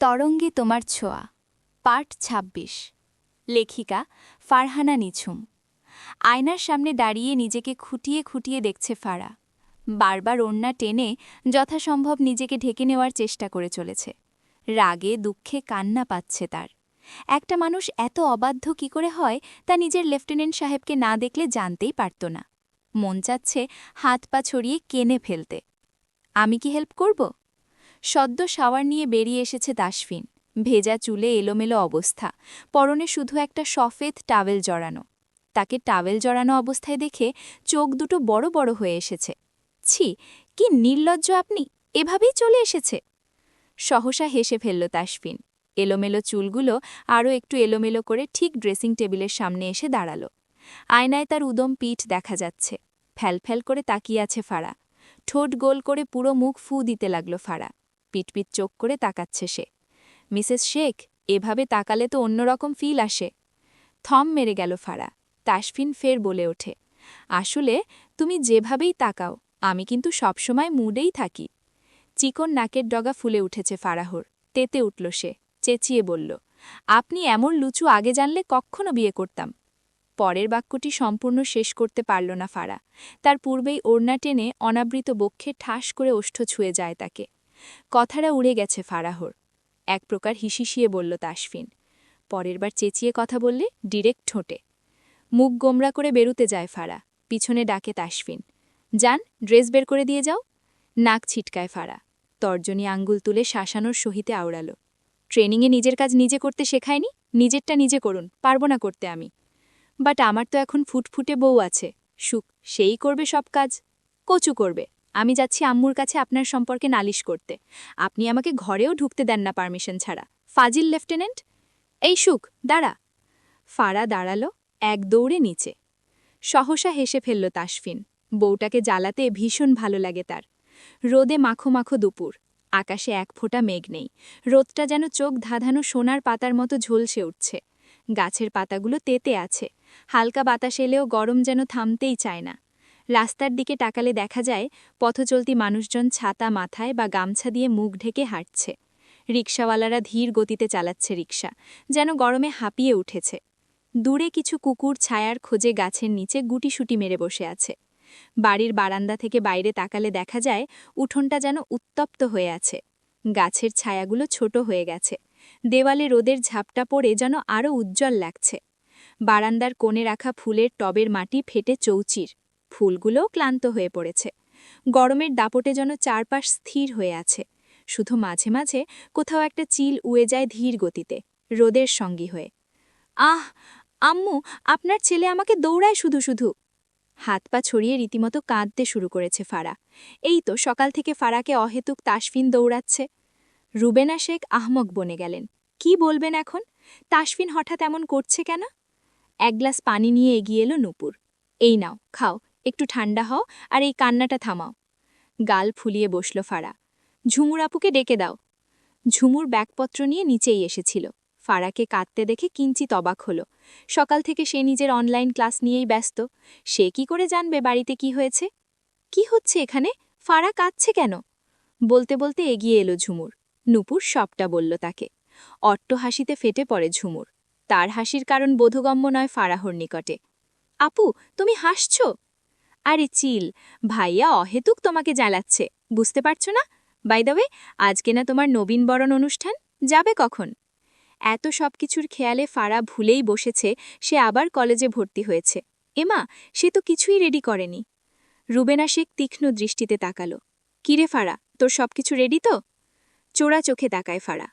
তরঙ্গে তোমার ছোঁয়া পার্ট ২৬ লেখিকা ফারহানা নিঝুম। আয়নার সামনে দাঁড়িয়ে নিজেকে খুঁটিয়ে খুঁটিয়ে দেখছে ফারা। বারবার ওড়না টেনে যথাসম্ভব নিজেকে ঢেকে নেওয়ার চেষ্টা করে চলেছে। রাগে দুঃখে কান্না পাচ্ছে তার। একটা মানুষ এত অবাধ্য কি করে হয় তা নিজের লেফটেন্যান্ট সাহেবকে না দেখলে জানতেই পারত না। মন চাচ্ছে হাত পা ছড়িয়ে কেনে ফেলতে। আমি কি হেল্প করব? সদ্য শাওয়ার নিয়ে বেরিয়ে এসেছে তাসফিন। ভেজা চুলে এলোমেলো অবস্থা, পরনে শুধু একটা সফেদ টাওয়েল জড়ানো। তাকে টাওয়েল জড়ানো অবস্থায় দেখে চোখ দুটো বড় বড় হয়ে এসেছে। ছি, কি নির্লজ্জ আপনি, এভাবেই চলে এসেছে। সহসা হেসে ফেলল তাসফিন। এলোমেলো চুলগুলো আরও একটু এলোমেলো করে ঠিক ড্রেসিং টেবিলের সামনে এসে দাঁড়াল। আয়নায় তার উদম পিঠ দেখা যাচ্ছে। ফ্যালফ্যাল করে তাকিয়ে আছে ফারা। ঠোঁট গোল করে পুরো মুখ ফু দিতে লাগল ফারা। পিটপিট চোখ করে তাকাচ্ছে সে। মিসেস শেখ, এভাবে তাকালে তো অন্যরকম ফিল আসে। থম মেরে গেল ফারা। তাসফিন ফের বলে ওঠে, আসলে তুমি যেভাবেই তাকাও আমি কিন্তু সবসময় মুডেই থাকি। চিকন নাকের ডগা ফুলে উঠেছে ফারাহর। তেতে উঠল সে, চেঁচিয়ে বলল, আপনি এমন লুচু আগে জানলে কখনো বিয়ে করতাম। পরের বাক্যটি সম্পূর্ণ শেষ করতে পারল না ফারা। তার পূর্বেই ওড়না টেনে অনাবৃত বক্ষে ঠাস করে ওষ্ঠ ছুঁয়ে যায় তাকে। কথাটা উড়ে গেছে ফারাহর। এক প্রকার হিসিসিয়ে বলল তাসফিন। পরের বার চেঁচিয়ে কথা বললে ডিরেক্ট ঠোঁটে। মুখ গোমরা করে বেরুতে যায় ফারা। পিছনে ডাকে তাসফিন, যান, ড্রেস বের করে দিয়ে যাও। নাক ছিটকায় ফারা। তর্জনী আঙ্গুল তুলে শাসানোর সহিতে আওড়াল, ট্রেনিংয়ে নিজের কাজ নিজে করতে শেখায়নি, নিজেরটা নিজে করুন, পারব না করতে আমি। বাট আমার তো এখন ফুটফুটে বউ আছে, সুখ, সেই করবে সব কাজ। কচু করবে। আমি যাচ্ছি আম্মুর কাছে আপনার সম্পর্কে নালিশ করতে। আপনি আমাকে ঘরেও ঢুকতে দেন না পারমিশন ছাড়া, ফাজিল লেফটেন্যান্ট। এই সুখ, দাঁড়া। ফারা দাঁড়াল, এক দৌড়ে নিচে। সহসা হেসে ফেলল তাসফিন। বউটাকে জ্বালাতে ভীষণ ভালো লাগে তার। রোদে মাখো মাখো দুপুর, আকাশে এক ফোঁটা মেঘ নেই। রোদটা যেন চোখ ধাঁধানো সোনার পাতার মতো ঝলসে উঠছে। গাছের পাতাগুলো তেতে আছে। হালকা বাতাস এলেও গরম যেন থামতেই চায় না। রাস্তার দিকে তাকালে দেখা যায় পথচলতি মানুষজন ছাতা মাথায় বা গামছা দিয়ে মুখ ঢেকে হাঁটছে। রিকশাওয়ালারা ধীর গতিতে চালাচ্ছে রিকশা, যেন গরমে হাঁপিয়ে উঠেছে। দূরে কিছু কুকুর ছায়ার খোঁজে গাছের নিচে গুটিসুটি মেরে বসে আছে। বাড়ির বারান্দা থেকে বাইরে তাকালে দেখা যায় উঠোনটা যেন উত্তপ্ত হয়ে আছে। গাছের ছায়াগুলো ছোট হয়ে গেছে। দেওয়ালে রোদের ঝাপটা পড়ে যেন আরও উজ্জ্বল লাগছে। বারান্দার কোণে রাখা ফুলের টবের মাটি ফেটে চৌচির। ফুলগুলোও ক্লান্ত হয়ে পড়েছে। গরমের দাপটে যেন চারপাশ স্থির হয়ে আছে। শুধু মাঝে মাঝে কোথাও একটা চিল উড়ে যায় ধীর গতিতে, রোদের সঙ্গী হয়ে। আহ, আম্মু, আপনার ছেলে আমাকে দৌড়ায় শুধু শুধু। হাত পা ছড়িয়ে রীতিমতো কাঁদতে শুরু করেছে ফারা। এই তো সকাল থেকে ফারাকে অহেতুক তাসফিন দৌড়াচ্ছে। রুবেনা শেখ আহমক বনে গেলেন। কি বলবেন এখন? তাসফিন হঠাৎ এমন করছে কেন? এক গ্লাস পানি নিয়ে এগিয়ে এলো নূপুর। এই নাও, খাও, একটু ঠান্ডা হও আর এই কান্নাটা থামাও। গাল ফুলিয়ে বসল ফারা। ঝুমুর আপুকে ডেকে দাও। ঝুমুর ব্যাগপত্র নিয়ে নিচেই এসেছিল। ফারাকে কাঁদতে দেখে কিঞ্চিত অবাক হল। সকাল থেকে সে নিজের অনলাইন ক্লাস নিয়েই ব্যস্ত। সে কি করে জানবে বাড়িতে কি হয়েছে? কি হচ্ছে এখানে? ফারা কাঁদছে কেন? বলতে বলতে এগিয়ে এলো ঝুমুর। নূপুর সবটা বলল তাকে। অট্ট হাসিতে ফেটে পড়ে ঝুমুর। তার হাসির কারণ বোধগম্য নয় ফারাহর নিকটে। আপু, তুমি হাসছ? আরে চিল, ভাইয়া অহেতুক তোমাকে জ্বালাচ্ছে, বুঝতে পারছো না? বাই দ্য ওয়ে, আজকে না তোমার নবীনবরণ অনুষ্ঠান, যাবে কখন? এত সব কিছুর খেয়ালে ফারা ভুলেই বসেছে সে আবার কলেজে ভর্তি হয়েছে। এমা, সে তো কিছুই রেডি করেনি। রুবেনা শেখ তীক্ষ্ণ দৃষ্টিতে তাকাল। কিরে ফারা, তোর সবকিছু রেডি তো? চোরা চোখে তাকায় ফারা।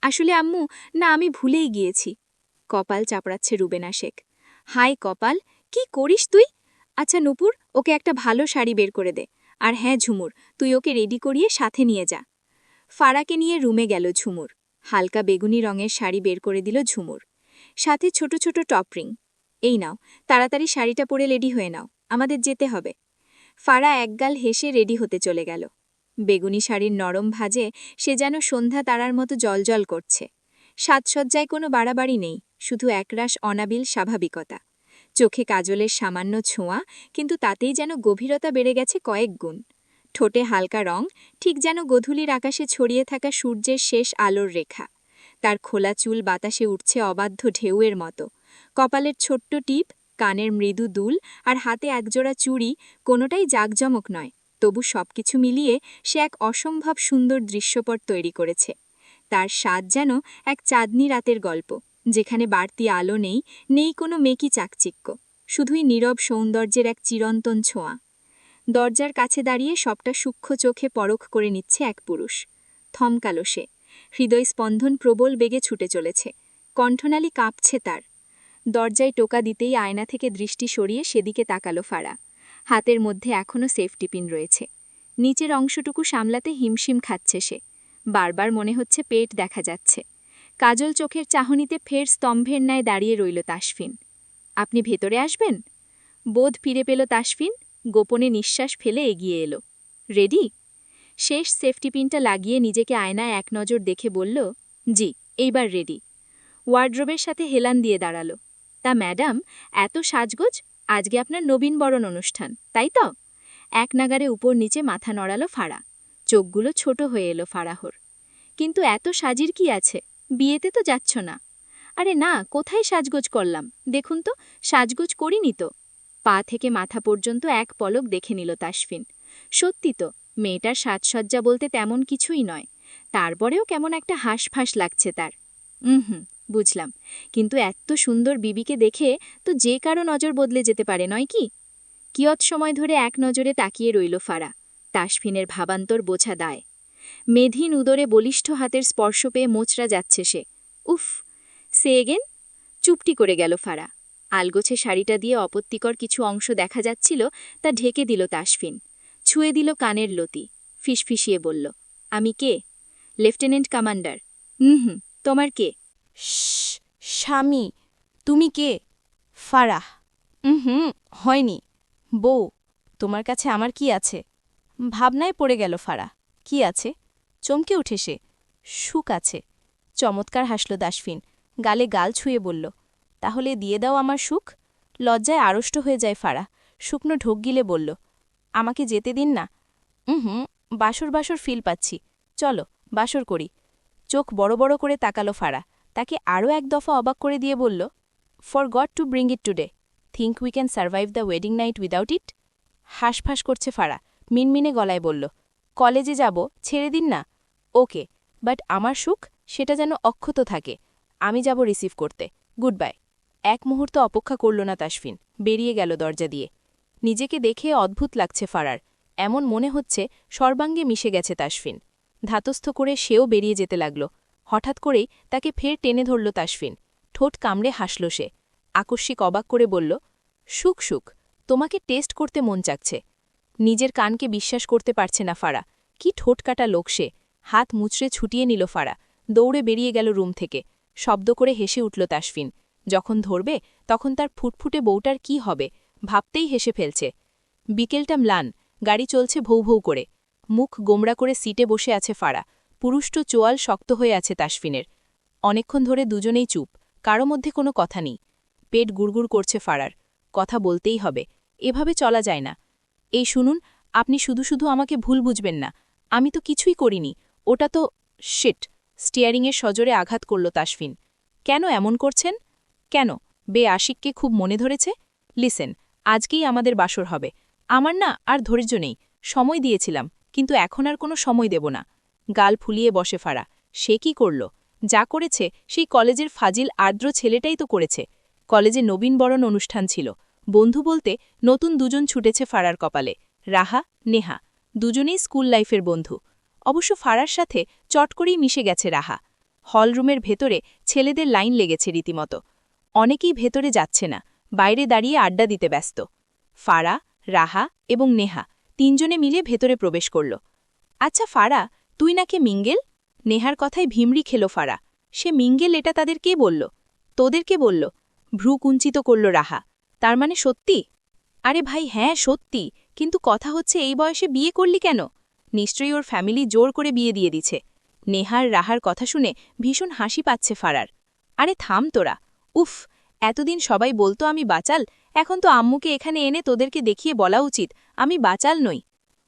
আসলে আম্মু, না, আমি ভুলেই গিয়েছি। কপাল চাপড়াচ্ছে রুবেনা শেখ। হাই কপাল, কি করিস তুই? আচ্ছা নূপুর, ওকে একটা ভালো শাড়ি বের করে দে। আর হ্যাঁ ঝুমুর, তুই ওকে রেডি করিয়ে সাথে নিয়ে যা। ফারাকে নিয়ে রুমে গেল ঝুমুর। হালকা বেগুনি রঙের শাড়ি বের করে দিল ঝুমুর, সাথে ছোট ছোট টপ রিং। এই নাও, তাড়াতাড়ি শাড়িটা পরে রেডি হয়ে নাও, আমাদের যেতে হবে। ফারা একগাল হেসে রেডি হতে চলে গেল। বেগুনি শাড়ির নরম ভাজে সে যেন সন্ধ্যা তারার মতো জলজল করছে। সাজসজ্জায় কোনো বাড়াবাড়ি নেই, শুধু একরাশ অনাবিল স্বাভাবিকতা। চোখে কাজলের সামান্য ছোঁয়া, কিন্তু তাতেই যেন গভীরতা বেড়ে গেছে কয়েক গুণ। ঠোঁটে হালকা রং, ঠিক যেন গধূলির আকাশে ছড়িয়ে থাকা সূর্যের শেষ আলোর রেখা। তার খোলা চুল বাতাসে উঠছে অবাধ্য ঢেউয়ের মতো। কপালের ছোট্ট টিপ, কানের মৃদু দুল আর হাতে একজোড়া চুড়ি, কোনোটাই জাঁকজমক নয়, তবু সবকিছু মিলিয়ে সে এক অসম্ভব সুন্দর দৃশ্যপট তৈরি করেছে। তার স্বাদ যেন এক চাঁদনি রাতের গল্প, যেখানে বাড়তি আলো নেই, নেই কোনো মেকি চাকচিক্য, শুধুই নীরব সৌন্দর্যের এক চিরন্তন ছোঁয়া। দরজার কাছে দাঁড়িয়ে সবটা সূক্ষ্ম চোখে পরখ করে নিচ্ছে এক পুরুষ। থমকালো সে, হৃদয় স্পন্দন প্রবল বেগে ছুটে চলেছে, কণ্ঠনালী কাঁপছে তার। দরজায় টোকা দিতেই আয়না থেকে দৃষ্টি সরিয়ে সেদিকে তাকালো ফারা। হাতের মধ্যে এখনও সেফটি পিন রয়েছে। নিচের অংশটুকু সামলাতে হিমশিম খাচ্ছে সে। বারবার মনে হচ্ছে পেট দেখা যাচ্ছে। কাজল চোখের চাহনিতে ফের স্তম্ভের ন্যায় দাঁড়িয়ে রইল তাসফিন। আপনি ভেতরে আসবেন? বোধ ফিরে পেল তাসফিন, গোপনে নিঃশ্বাস ফেলে এগিয়ে এলো। রেডি? শেষ সেফটি পিনটা লাগিয়ে নিজেকে আয়নায় এক নজর দেখে বলল, জি, এইবার রেডি। ওয়ার্ড্রোবের সাথে হেলান দিয়ে দাঁড়ালো। তা ম্যাডাম, এত সাজগোজ, আজকে আপনার নবীনবরণ অনুষ্ঠান, তাই তো? এক নাগারে উপর নিচে মাথা নড়ালো ফারা। চোখগুলো ছোট হয়ে এলো ফারাহর। কিন্তু এত সাজির কি আছে? বিয়েতে তো যাচ্ছ না। আরে না, কোথায় সাজগোজ করলাম, দেখুন তো, সাজগোজ করিনি তো। পা থেকে মাথা পর্যন্ত এক পলক দেখে নিল তাসফিন। সত্যি তো, মেয়েটার সাজসজ্জা বলতে তেমন কিছুই নয়, তারপরেও কেমন একটা হাঁসফাঁস লাগছে তার। বুঝলাম, কিন্তু এত সুন্দর বিবিকে দেখে তো যে কারো নজর বদলে যেতে পারে, নয় কি? কিয়ৎ সময় ধরে এক নজরে তাকিয়ে রইল ফারা। তাসফিনের ভাবান্তর বোঝা দায়। মেধিন উদরে বলিষ্ঠ হাতের স্পর্শ পেয়ে মোচড়া যাচ্ছে সে। উফ, সে এগেন? চুপটি করে গেল ফারা। আলগোছে শাড়িটা দিয়ে অপত্তিকর কিছু অংশ দেখা যাচ্ছিল, তা ঢেকে দিল তাসফিন। ছুঁয়ে দিল কানের লতি, ফিসফিসিয়ে বলল, আমি কে? Lieutenant commander. তোমার কে? স্বামী। তুমি কে? ফারাহ। হয়নি। বউ। তোমার কাছে আমার কি আছে? ভাবনায় পড়ে গেল ফারা। কি আছে? চমকে উঠে সে। সুখ আছে। চমৎকার হাসল তাসফিন, গালে গাল ছুঁয়ে বলল, তাহলে দিয়ে দাও আমার সুখ। লজ্জায় আড়ষ্ট হয়ে যায় ফারা, শুকনো ঢোক গিলে বলল, আমাকে যেতে দিন না। বাসর বাসর ফিল পাচ্ছি, চলো বাসর করি। চোখ বড় বড় করে তাকালো ফারা, তাকে আরও এক দফা অবাক করে দিয়ে বলল, for god to bring it today, think we can survive the wedding night without it. হাঁসফাঁস করছে ফারা, মিনমিনে গলায় বলল, কলেজে যাব, ছেড়ে দিন না। ওকে, বাট আমার সুখ, সেটা যেন অক্ষত থাকে। আমি যাব রিসিভ করতে। Good bye. এক মুহূর্ত অপেক্ষা করল না তাসফিন, বেরিয়ে গেল দরজা দিয়ে। নিজেকে দেখে অদ্ভুত লাগছে ফারার, এমন মনে হচ্ছে সর্বাঙ্গে মিশে গেছে তাসফিন। ধাতস্থ করে সেও বেরিয়ে যেতে লাগল। হঠাৎ করেই তাকে ফের টেনে ধরল তাসফিন। ঠোঁট কামড়ে হাসল সে, আকস্মিক অবাক করে বলল, সুখ সুখ, তোমাকে টেস্ট করতে মন চাচ্ছে। নিজের কানকে বিশ্বাস করতে পারছে না ফারা। কি ঠোঁট কাটা লোক সে। হাত মুচড়ে ছুটিয়ে নিল ফারা, দৌড়ে বেরিয়ে গেল রুম থেকে। শব্দ করে হেসে উঠল তাসফিন। যখন ধরবে তখন তার ফুটফুটে বউটার কি হবে, ভাবতেই হেসে ফেলছে। বিকেলটা ম্লান, গাড়ি চলছে ভৌ ভৌ করে। মুখ গোমড়া করে সিটে বসে আছে ফারা, পুরুষ্ট চোয়াল শক্ত হয়ে আছে তাসফিনের। অনেকক্ষণ ধরে দুজনেই চুপ, কারো মধ্যে কোনো কথা নেই। পেট গুড়গুড় করছে ফারার, কথা বলতেই হবে, এভাবে চলা যায় না। এই শুনুন, আপনি শুধু শুধু আমাকে ভুল বুঝবেন না, আমি তো কিছুই করিনি, ওটা তো শিট। স্টিয়ারিংয়ের সজোরে আঘাত করল তাসফিন। কেন এমন করছেন? কেন, বে আশিককে খুব মনে ধরেছে? লিসেন, আজকেই আমাদের বাসর হবে। আমার না আর ধৈর্য নেই, সময় দিয়েছিলাম, কিন্তু এখন আর কোনো সময় দেব না। গাল ফুলিয়ে বসে ফারা। সে কি করল? যা করেছে সেই কলেজের ফাজিল আর্দ্র ছেলেটাই তো করেছে। কলেজে নবীনবরণ অনুষ্ঠান ছিল, বন্ধু বলতে নতুন দুজন ছুটেছে ফারার কপালে, রাহা, নেহা। দুজনেই স্কুল লাইফের বন্ধু। অবশ্য ফারার সাথে চট করেই মিশে গেছে রাহা। হলরুমের ভেতরে ছেলেদের লাইন লেগেছে রীতিমতো। অনেকেই ভেতরে যাচ্ছে না, বাইরে দাঁড়িয়ে আড্ডা দিতে ব্যস্ত। ফারা, রাহা এবং নেহা তিনজনে মিলে ভেতরে প্রবেশ করল। আচ্ছা ফারা, তুই নাকি মিঙ্গেল? নেহার কথায় ভিমড়ি খেল ফারা। সে মিঙ্গেল, এটা তাদের কে বলল? তোদের কে বলল? ভ্রু কুঞ্চিত করল রাহা। তার মানে সত্যি? আরে ভাই হ্যাঁ সত্যি, কিন্তু কথা হচ্ছে এই বয়সে বিয়ে করলি কেন? নিশ্চয়ই ওর ফ্যামিলি জোর করে বিয়ে দিয়ে দিছে। নেহার রাহার কথা শুনে ভীষণ হাসি পাচ্ছে ফারার। আরে থাম তোরা, উফ, এতদিন সবাই বলতো আমি বাচাল, এখন তো আম্মুকে এখানে এনে তোদেরকে দেখিয়ে বলা উচিত আমি বাচাল নই।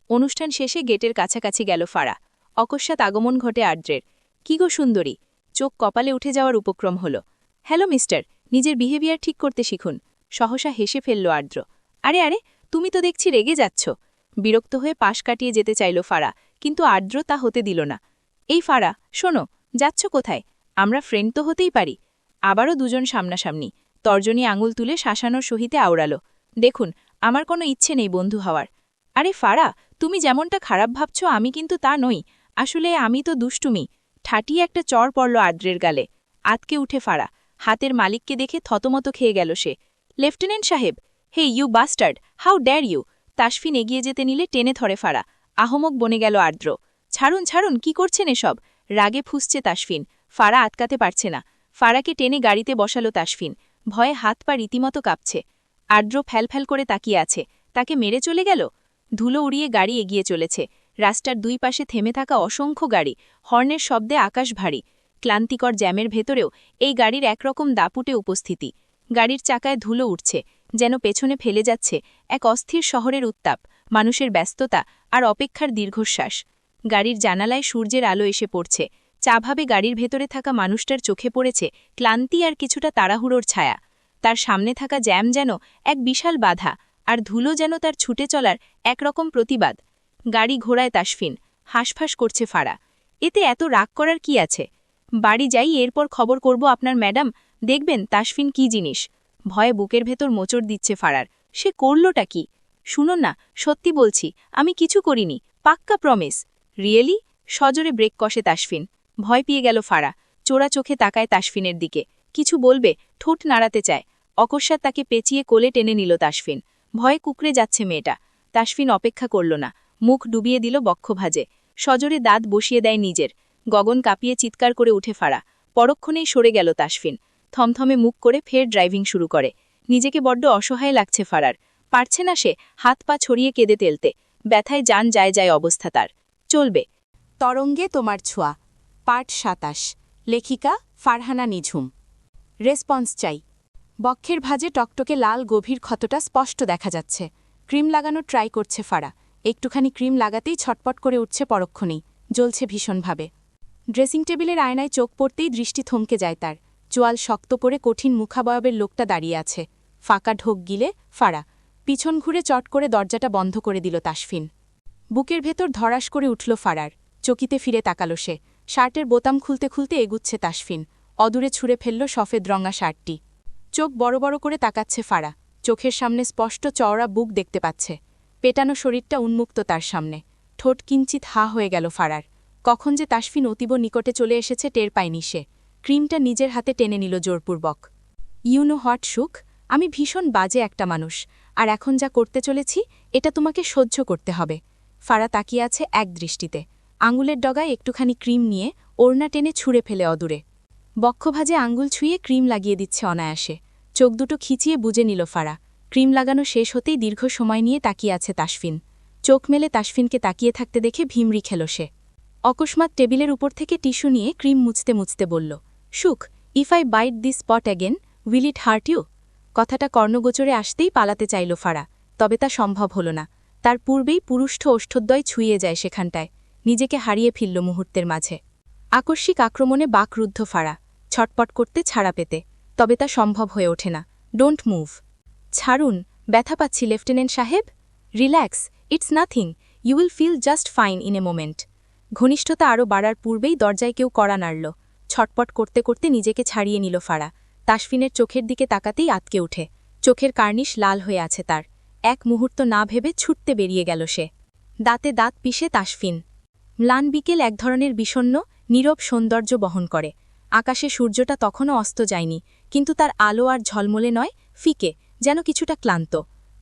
অনুষ্ঠান শেষে গেটের কাছাকাছি গেল ফারা। অকস্মাৎ আগমন ঘটে আর্দ্রের। কি গো সুন্দরী, চোখ কপালে উঠে যাওয়ার উপক্রম হল। হ্যালো মিস্টার, নিজের বিহেভিয়ার ঠিক করতে শিখুন। সহসা হেসে ফেলল আর্দ্র। আরে আরে, তুমি তো দেখছি রেগে যাচ্ছ। বিরক্ত হয়ে পাশ কাটিয়ে যেতে চাইল ফারা, কিন্তু আর্দ্র তা হতে দিল না। এই ফারা, শোনো, যাচ্ছ কোথায়? আমরা ফ্রেন্ড তো হতেই পারি। আবারও দুজন সামনাসামনি। তর্জনী আঙুল তুলে শাসানোর সহিতে আওড়াল। দেখুন, আমার কোনো ইচ্ছে নেই বন্ধু হওয়ার। আরে ফারা, তুমি যেমনটা খারাপ ভাবছ আমি কিন্তু তা নই। আসলে আমি তো দুষ্টুমি। ঠাটিয়ে একটা চড় পড়ল আর্দ্রের গালে। আতকে উঠে ফারা, হাতের মালিককে দেখে থতমত খেয়ে গেল সে। লেফটেন্যান্ট সাহেব, hey you bastard, how dare you! Tasfin এগিয়ে যেতে নিলে টেনে ধরে ফারা। আহমক বনে গেল আর্দ্র। ছাড়ুন ছাড়ুন, কি করছেন এসব? রাগে ফুঁসছে তাসফিন। ফারা আটকাতে পারছে না। ফারাকে টেনে গাড়িতে বসালো তাসফিন। ভয়ে হাত পা রীতিমতো কাঁপছে। আর্দ্র ফ্যালফ্যাল করে তাকিয়ে আছে। তাকে মেরে চলে গেল? ধুলো উড়িয়ে গাড়ি এগিয়ে চলেছে। রাস্তার দুই পাশে থেমে থাকা অসংখ্য গাড়ি, হর্নের শব্দে আকাশ ভারী। ক্লান্তিকর জ্যামের ভেতরেও এই গাড়ির একরকম দাপুটে উপস্থিতি। গাড়ির চাকায় ধুলো উঠছে, যেন পেছনে ফেলে যাচ্ছে এক অস্থির শহরের উত্তাপ, মানুষের ব্যস্ততা আর অপেক্ষার দীর্ঘশ্বাস। গাড়ির জানালায় সূর্যের আলো এসে পড়ছে। চাভাবে গাড়ির ভেতরে থাকা মানুষটার চোখে পড়েছে ক্লান্তি আর কিছুটা তাড়াহুড়োর ছায়া। তার সামনে থাকা জ্যাম যেন এক বিশাল বাধা, আর ধুলো যেন তার ছুটে চলার একরকম প্রতিবাদ। গাড়ি ঘোড়ায় তাসফিন। হাঁসফাঁস করছে ফারা। এতে এত রাগ করার কি আছে? বাড়ি যাই, এরপর খবর করব আপনার ম্যাডাম। দেখবেন তাসফিন কি জিনিস। ভয়ে বুকের ভেতর মোচড় দিচ্ছে ফারার। সে করলটা কি? শুনুন না, সত্যি বলছি, আমি কিছু করিনি, পাক্কা প্রমিস। রিয়েলি? সজোরে ব্রেক কষে তাসফিন। ভয় পেয়ে গেল ফারা। চোরা চোখে তাকায় তাসফিনের দিকে। কিছু বলবে, ঠোঁট নাড়াতে চায়। অকস্মাৎ তাকে পেঁচিয়ে কোলে টেনে নিল তাসফিন। ভয়ে কুকড়ে যাচ্ছে মেয়েটা। তাসফিন অপেক্ষা করল না। মুখ ডুবিয়ে দিল বক্ষভাজে। সজোরে দাঁত বসিয়ে দেয় নিজের। গগন কাঁপিয়ে চিৎকার করে উঠে ফারা। পরক্ষণেই সরে গেল তাসফিন। থমথমে মুখ করে ফের ড্রাইভিং শুরু করে। নিজেকে বড্ড অসহায় লাগছে ফারার। পারছে না সে হাত পা ছড়িয়ে কেঁদে তেলতে। ব্যথায় যান যায় যায় অবস্থা তার। চলবে। তরঙ্গে তোমার ছোঁয়া, পার্ট ২৭। লেখিকা ফারহানা নিঝুম। রেসপন্স চাই। বক্ষের ভাঁজে টকটকে লাল গভীর ক্ষতটা স্পষ্ট দেখা যাচ্ছে। ক্রিম লাগানো ট্রাই করছে ফারা। একটুখানি ক্রিম লাগাতেই ছটপট করে উঠছে পরক্ষণেই। জ্বলছে ভীষণভাবে। ড্রেসিং টেবিলের আয়নায় চোখ পড়তেই দৃষ্টি থমকে যায় তার। চোয়াল শক্ত করে কঠিন মুখাবয়বের লোকটা দাঁড়িয়ে আছে। ফাঁকা ঢোক গিলে ফারা। পিছন ঘুরে চট করে দরজাটা বন্ধ করে দিল তাসফিন। বুকের ভেতর ধরাস করে উঠল ফারার। চকিতে ফিরে তাকালো সে। শার্টের বোতাম খুলতে খুলতে এগুচ্ছে তাসফিন। অদূরে ছুঁড়ে ফেলল সফেদ রঙা শার্টটি। চোখ বড় বড় করে তাকাচ্ছে ফারা। চোখের সামনে স্পষ্ট চওড়া বুক দেখতে পাচ্ছে। পেটানো শরীরটা উন্মুক্ত তার সামনে। ঠোঁট কিঞ্চিত হা হয়ে গেল ফারার। কখন যে তাসফিন অতীব নিকটে চলে এসেছে টের পায়নি সে। ক্রিমটা নিজের হাতে টেনে নিল জোরপূর্বক। ইউনো হট সুখ, আমি ভীষণ বাজে একটা মানুষ, আর এখন যা করতে চলেছি এটা তোমাকে সহ্য করতে হবে। ফারা তাকিয়ে আছে এক দৃষ্টিতে। আঙুলের ডগায় একটুখানি ক্রিম নিয়ে ওড়না টেনে ছুঁড়ে ফেলে অদূরে। বক্ষভাজে আঙুল ছুঁয়ে ক্রিম লাগিয়ে দিচ্ছে অনায়াসে। চোখ দুটো খিচিয়ে বুঝে নিল ফারা। ক্রিম লাগানো শেষ হতেই দীর্ঘ সময় নিয়ে তাকিয়ে আছে তাসফিন। চোখ মেলে তাসফিনকে তাকিয়ে থাকতে দেখে ভিমরি খেল সে। অকস্মাৎ টেবিলের উপর থেকে টিস্যু নিয়ে ক্রিম মুছতে মুছতে বলল, Sukh, if I bite this spot again, will it hurt you? কথাটা কর্ণগোচরে আসতেই পালাতে চাইল ফারা, তবে তা সম্ভব হল না। তার পূর্বেই পুরুষ্ঠ ওষ্ঠদ্বয় ছুঁয়ে যায় সেখানটায়। নিজেকে হারিয়ে ফেলল মুহূর্তের মাঝে। আকস্মিক আক্রমণে বাকরুদ্ধ ফারা। ছটপট করতে ছাড়া পেতে, তবে তা সম্ভব হয়ে ওঠে না। Don't move. ছাড়ুন, ব্যথা পাচ্ছি লেফটেন্যান্ট সাহেব। Relax, it's nothing, you will feel just fine in a moment. ঘনিষ্ঠতা আরও বাড়ার পূর্বেই দরজায় কেউ কড়া নাড়ল। ছটপট করতে করতে নিজেকে ছাড়িয়ে নিল ফারা। তাসফিনের চোখের দিকে তাকাতেই আতকে উঠে। চোখের কার্নিশ লাল হয়ে আছে তার। এক মুহূর্ত না ভেবে ছুটতে বেরিয়ে গেল সে। দাঁতে দাঁত পিষে তাসফিন। ম্লান বিকেল এক ধরনের বিষণ্ণ, নীরব সৌন্দর্য বহন করে। আকাশে সূর্যটা তখনও অস্ত যায়নি, কিন্তু তার আলো আর ঝলমলে নয়, ফিকে, যেন কিছুটা ক্লান্ত।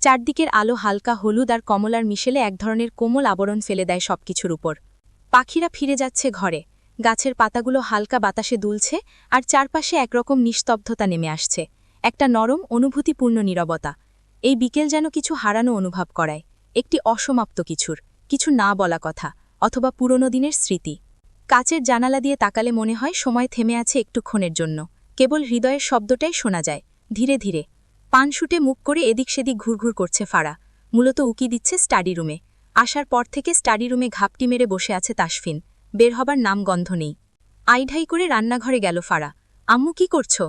চারদিকের আলো হালকা হলুদ আর কমলার মিশেলে এক ধরনের কোমল আবরণ ফেলে দেয় সবকিছুর উপর। পাখিরা ফিরে যাচ্ছে ঘরে। গাছের পাতাগুলো হালকা বাতাসে দুলছে, আর চারপাশে একরকম নিস্তব্ধতা নেমে আসছে। একটা নরম অনুভূতিপূর্ণ নীরবতা। এই বিকেল যেন কিছু হারানো অনুভব করায়। একটি অসমাপ্ত কিছু না বলা কথা, অথবা পুরনো দিনের স্মৃতি। কাচের জানালা দিয়ে তাকালে মনে হয় সময় থেমে আছে একটুক্ষণের জন্য। কেবল হৃদয়ের শব্দটাই শোনা যায়, ধীরে ধীরে। পান শুটে মুখ করে এদিক সেদিক ঘুরঘুর করছে ফারা। মূলত উকি দিচ্ছে স্টাডি রুমে। আসার পর থেকে স্টাডি রুমে ঘাপটি মেরে বসে আছে তাসফিন। বের হবার নাম গন্ধ নেই। আইঢাই করে রান্নাঘরে গেল ফারা। আম্মু কি করছো?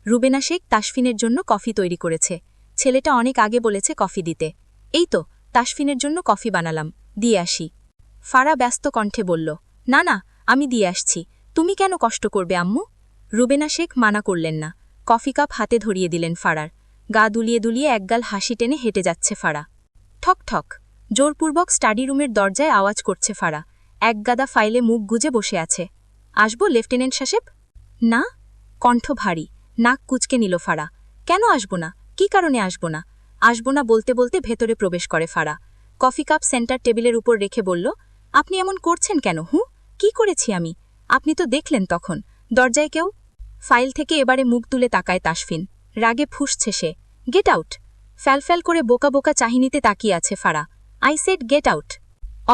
রুবেনা শেখ তাসফিনের জন্য কফি তৈরি করেছে। ছেলেটা অনেক আগে বলেছে কফি দিতে। এই তো তাসফিনের জন্য কফি বানালাম, দিয়ে আসি। ফারা ব্যস্ত কণ্ঠে বলল, না না, আমি দিয়ে আসছি, তুমি কেন কষ্ট করবে আম্মু? রুবেনা শেখ মানা করলেন না। কফি কাপ হাতে ধরিয়ে দিলেন ফারার। গা দুলিয়ে দুলিয়ে একগাল হাসি টেনে হেঁটে যাচ্ছে ফারা। ঠক ঠক জোরপূর্বক স্টাডি রুমের দরজায় আওয়াজ করছে ফারা। একগাদা ফাইলে মুখ গুজে বসে আছে। আসবো লেফটেন্যান্ট সাহেব? না। কণ্ঠ ভারী, নাক কুচকে নিল ফারা। কেন আসবো না? কি কারণে আসবো না? আসবো না বলতে বলতে ভেতরে প্রবেশ করে ফারা। কফি কাপ সেন্টার টেবিলের উপর রেখে বলল, আপনি এমন করছেন কেন? কি করেছি আমি? আপনি তো দেখলেন তখন দরজায় কেউ। ফাইল থেকে এবারে মুখ তুলে তাকায় তাসফিন। রাগে ফুঁসছে সে। Get out! ফ্যালফ্যাল করে বোকা বোকা চাহিনিতে তাকিয়ে আছে Farah. I said get out!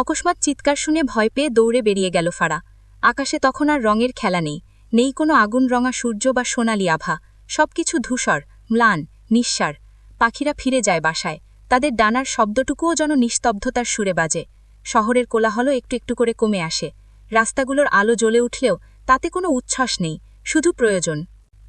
অকস্মাৎ চিৎকার শুনে ভয় পেয়ে দৌড়ে বেরিয়ে গেল ফারা। আকাশে তখন আর রঙের খেলা নেই, নেই কোনো আগুন রঙা সূর্য বা সোনালি আভা। সবকিছু ধূসর, ম্লান, নিঃসার। পাখিরা ফিরে যায় বাসায়, তাদের ডানার শব্দটুকুও যেন নিস্তব্ধতার সুরে বাজে। শহরের কোলাহল একটু একটু করে কমে আসে। রাস্তাগুলোর আলো জ্বলে উঠলেও তাতে কোনো উচ্ছ্বাস নেই, শুধু প্রয়োজন।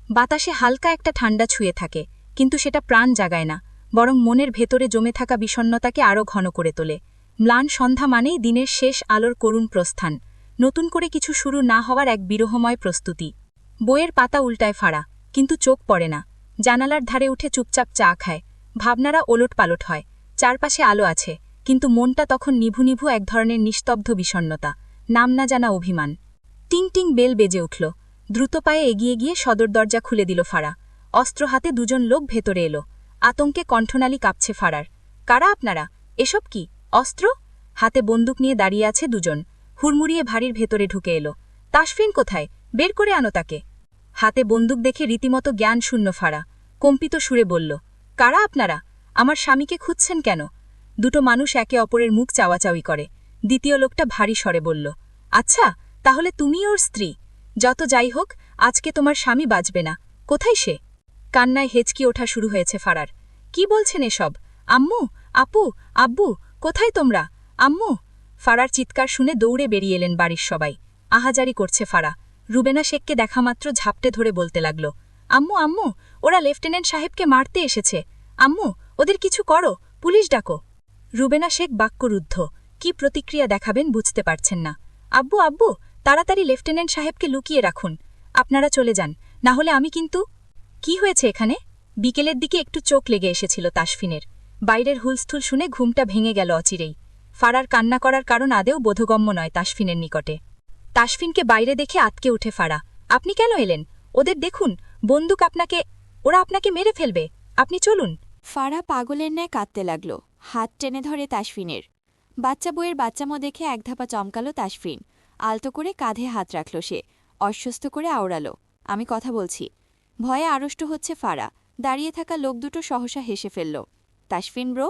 বাতাসে হালকা একটা ঠান্ডা ছুঁয়ে থাকে, কিন্তু সেটা প্রাণ জাগায় না, বরং মনের ভেতরে জমে থাকা বিষণ্ণতাকে আরও ঘন করে তোলে। ম্লান সন্ধ্যা মানেই দিনের শেষ আলোর করুণ প্রস্থান, নতুন করে কিছু শুরু না হওয়ার এক বিরহময় প্রস্তুতি। বইয়ের পাতা উল্টায় ফারা, কিন্তু চোখ পড়ে না। জানালার ধারে উঠে চুপচাপ চা খায়। ভাবনারা ওলটপালট হয়। চারপাশে আলো আছে, কিন্তু মনটা তখন নিভু নিভু এক ধরনের নিস্তব্ধ বিষণ্ণতা, নাম না জানা অভিমান। টিং টিং বেল বেজে উঠল। দ্রুত পায়ে এগিয়ে গিয়ে সদর দরজা খুলে দিল ফারা। অস্ত্র হাতে দুজন লোক ভেতরে এলো। আতঙ্কে কণ্ঠনালী কাঁপছে ফারার। কারা আপনারা? এসব কি? অস্ত্র? হাতে বন্দুক নিয়ে দাঁড়িয়ে আছে দুজন। হুড়মুড়িয়ে ভারীর ভেতরে ঢুকে এলো। তাসফিন কোথায়? বের করে আনো তাকে। হাতে বন্দুক দেখে রীতিমতো জ্ঞান শূন্য ফারা। কম্পিত সুরে বলল, কারা আপনারা? আমার স্বামীকে খুঁজছেন কেন? দুটো মানুষ একে অপরের মুখ চাওয়াচাওয়ি করে। দ্বিতীয় লোকটা ভারী স্বরে বলল, আচ্ছা, তাহলে তুমি ওর স্ত্রী। যত যাই হোক, আজকে তোমার স্বামী বাঁচবে না। কোথায় সে? কান্নায় হেঁচকি ওঠা শুরু হয়েছে ফারার। কি বলছেন এসব? আম্মু, আপু, আব্বু, কোথায় তোমরা? আম্মু! ফারার চিৎকার শুনে দৌড়ে বেরিয়ে এলেন বাড়ির সবাই। আহাজারি করছে ফারা। রুবেনা শেখকে দেখামাত্র ঝাপটে ধরে বলতে লাগল, আম্মু, আম্মু, ওরা লেফটেন্যান্ট সাহেবকে মারতে এসেছে। আম্মু, ওদের কিছু করো, পুলিশ ডাকো। রুবেনা শেখ বাক্যরুদ্ধ। কি প্রতিক্রিয়া দেখাবেন বুঝতে পারছেন না। আব্বু, আব্বু, তাড়াতাড়ি লেফটেন্যান্ট সাহেবকে লুকিয়ে রাখুন। আপনারা চলে যান, না হলে আমি কিন্তু। কি হয়েছে এখানে? বিকেলের দিকে একটু চোখ লেগে এসেছিল তাসফিনের। বাইরের হুলস্থুল শুনে ঘুমটা ভেঙে গেল অচিরেই। ফারার কান্না করার কারণ আদেও বোধগম্য নয় তাসফিনের নিকটে। তাসফিনকে বাইরে দেখে আতকে উঠে ফারা। আপনি কেন এলেন? ওদের দেখুন, বন্দুক ওরা আপনাকে মেরে ফেলবে। আপনি চলুন। ফারা পাগলের ন্যায় কাঁদতে লাগল। হাত টেনে ধরে তাসফিনের। বাচ্চা বইয়ের বাচ্চামো দেখে এক ধাপা চমকালো তাসফিন। আলতো করে কাঁধে হাত রাখল সে। অস্বস্ত করে আওড়ালো, আমি কথা বলছি। ভয়ে আড়ষ্ট হচ্ছে ফারা। দাঁড়িয়ে থাকা লোক দুটো সহসা হেসে ফেলল। Tasfin bro?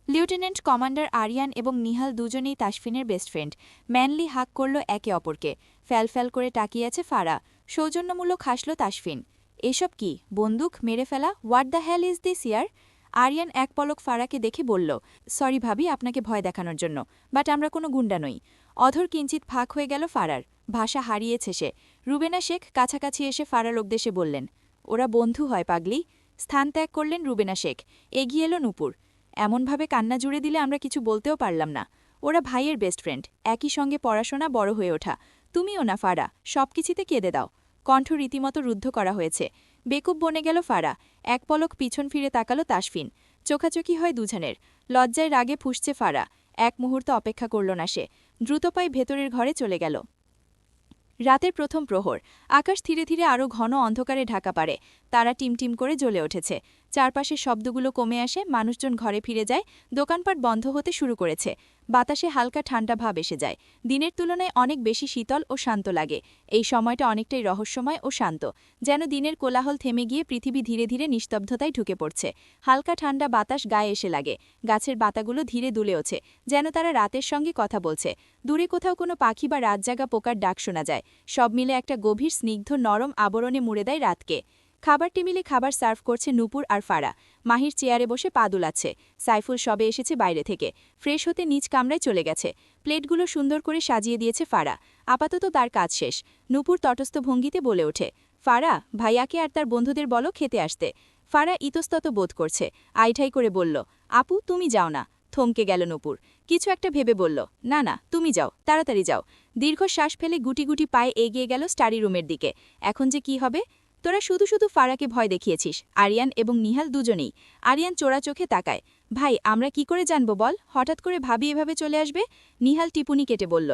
Lieutenant commander Aryan এবং নিহাল দুজনেই তাসফিনের বেস্ট ফ্রেন্ড। ম্যানলি হাক করল একে অপরকে। ফ্যালফ্যাল করে তাকিয়ে আছে ফারা। সৌজন্যমূলক হাসল তাসফিন। এসব কি? বন্দুক? মেরে ফেলা? What the hell is this ইয়ার? আরিয়ান এক পলক ফারাকে দেখে বলল, সরি ভাবি আপনাকে ভয় দেখানোর জন্য, বাট আমরা কোনো গুন্ডা নই। অধর কিঞ্চিত ফাঁক হয়ে গেল ফারার। ভাষা হারিয়েছে সে। রুবেনা শেখ কাছাকাছি এসে ফারার উদ্দেশ্যে বললেন, ওরা বন্ধু হয় পাগলি। স্থান ত্যাগ করলেন রুবেনা শেখ। এগিয়ে এলো নূপুর। এমনভাবে কান্না জুড়ে দিলে আমরা কিছু বলতেও পারলাম না। ওরা ভাইয়ের বেস্ট ফ্রেন্ড, একই সঙ্গে পড়াশোনা, বড় হয়ে ওঠা। তুমিও না ফারা, সবকিছুতে কেঁদে দাও। কণ্ঠ রীতিমতো রুদ্ধ করা হয়েছে। বেকুব বনে গেল ফারা। এক পলক পিছন ফিরে তাকালো তাসফিন। চোখাচোখি হয় দুজনের। লজ্জায় রাগে ফুঁসছে ফারা। এক মুহূর্ত অপেক্ষা করল না সে। দ্রুত পায়ে ভেতরের ঘরে চলে গেল। রাতের প্রথম প্রহর। আকাশ ধীরে ধীরে আরও ঘন অন্ধকারে ঢাকা পারে। তারা টিমটিম করে জ্বলে উঠেছে। চারপাশের শব্দগুলো কমে আসে, মানুষজন ঘরে ফিরে যায়, দোকানপাট বন্ধ হতে শুরু করেছে। বাতাসে হালকা ঠান্ডা ভাব এসে যায়। দিনের তুলনায় অনেক বেশি শীতল ও শান্ত লাগে। এই সময়টা অনেকটাই রহস্যময় ও শান্ত, যেন দিনের কোলাহল থেমে গিয়ে পৃথিবী ধীরে ধীরে নিস্তব্ধতায় ঢুকে পড়ছে। হালকা ঠান্ডা বাতাস গায়ে এসে লাগে। গাছের পাতাগুলো ধীরে দুলে ওঠে, যেন তারা রাতের সঙ্গে কথা বলছে। দূরে কোথাও কোনো পাখি বা রাতজাগা পোকার ডাক শোনা যায়। সব মিলে একটা গভীর স্নিগ্ধ নরম আবরণে মুড়ে দেয় রাতকে। খাবার টেবিলে খাবার সার্ভ করছে নূপুর আর ফারা। মাহির চেয়ারে বসে পা দুলাচ্ছে। সাইফুল সবে এসেছে বাইরে থেকে, ফ্রেশ হতে নিজ কামরায় চলে গেছে। প্লেটগুলো সুন্দর করে সাজিয়ে দিয়েছে ফারা। আপাতত তার কাজ শেষ। নূপুর তটস্থ ভঙ্গিতে বলে ওঠে, ফারা, ভাইয়াকে আর তার বন্ধুদের বলো খেতে আসতে। ফারা ইতস্তত বোধ করছে, আইঠাই করে বলল, আপু তুমি যাও না। থমকে গেল নূপুর। কিছু একটা ভেবে বলল, না না তুমি যাও, তাড়াতাড়ি যাও। দীর্ঘশ্বাস ফেলে গুটি গুটি পায়ে এগিয়ে গেল স্টাডি রুমের দিকে। এখন যে কি হবে? তোরা শুধু শুধু ফারাকে ভয় দেখিয়েছিস। আরিয়ান এবং নিহাল দুজনেই। আরিয়ান চোরা চোখে তাকায়। ভাই আমরা কি করে জানব বল, হঠাৎ করে ভাবি এভাবে চলে আসবে? নিহাল টিপুনি কেটে বলল,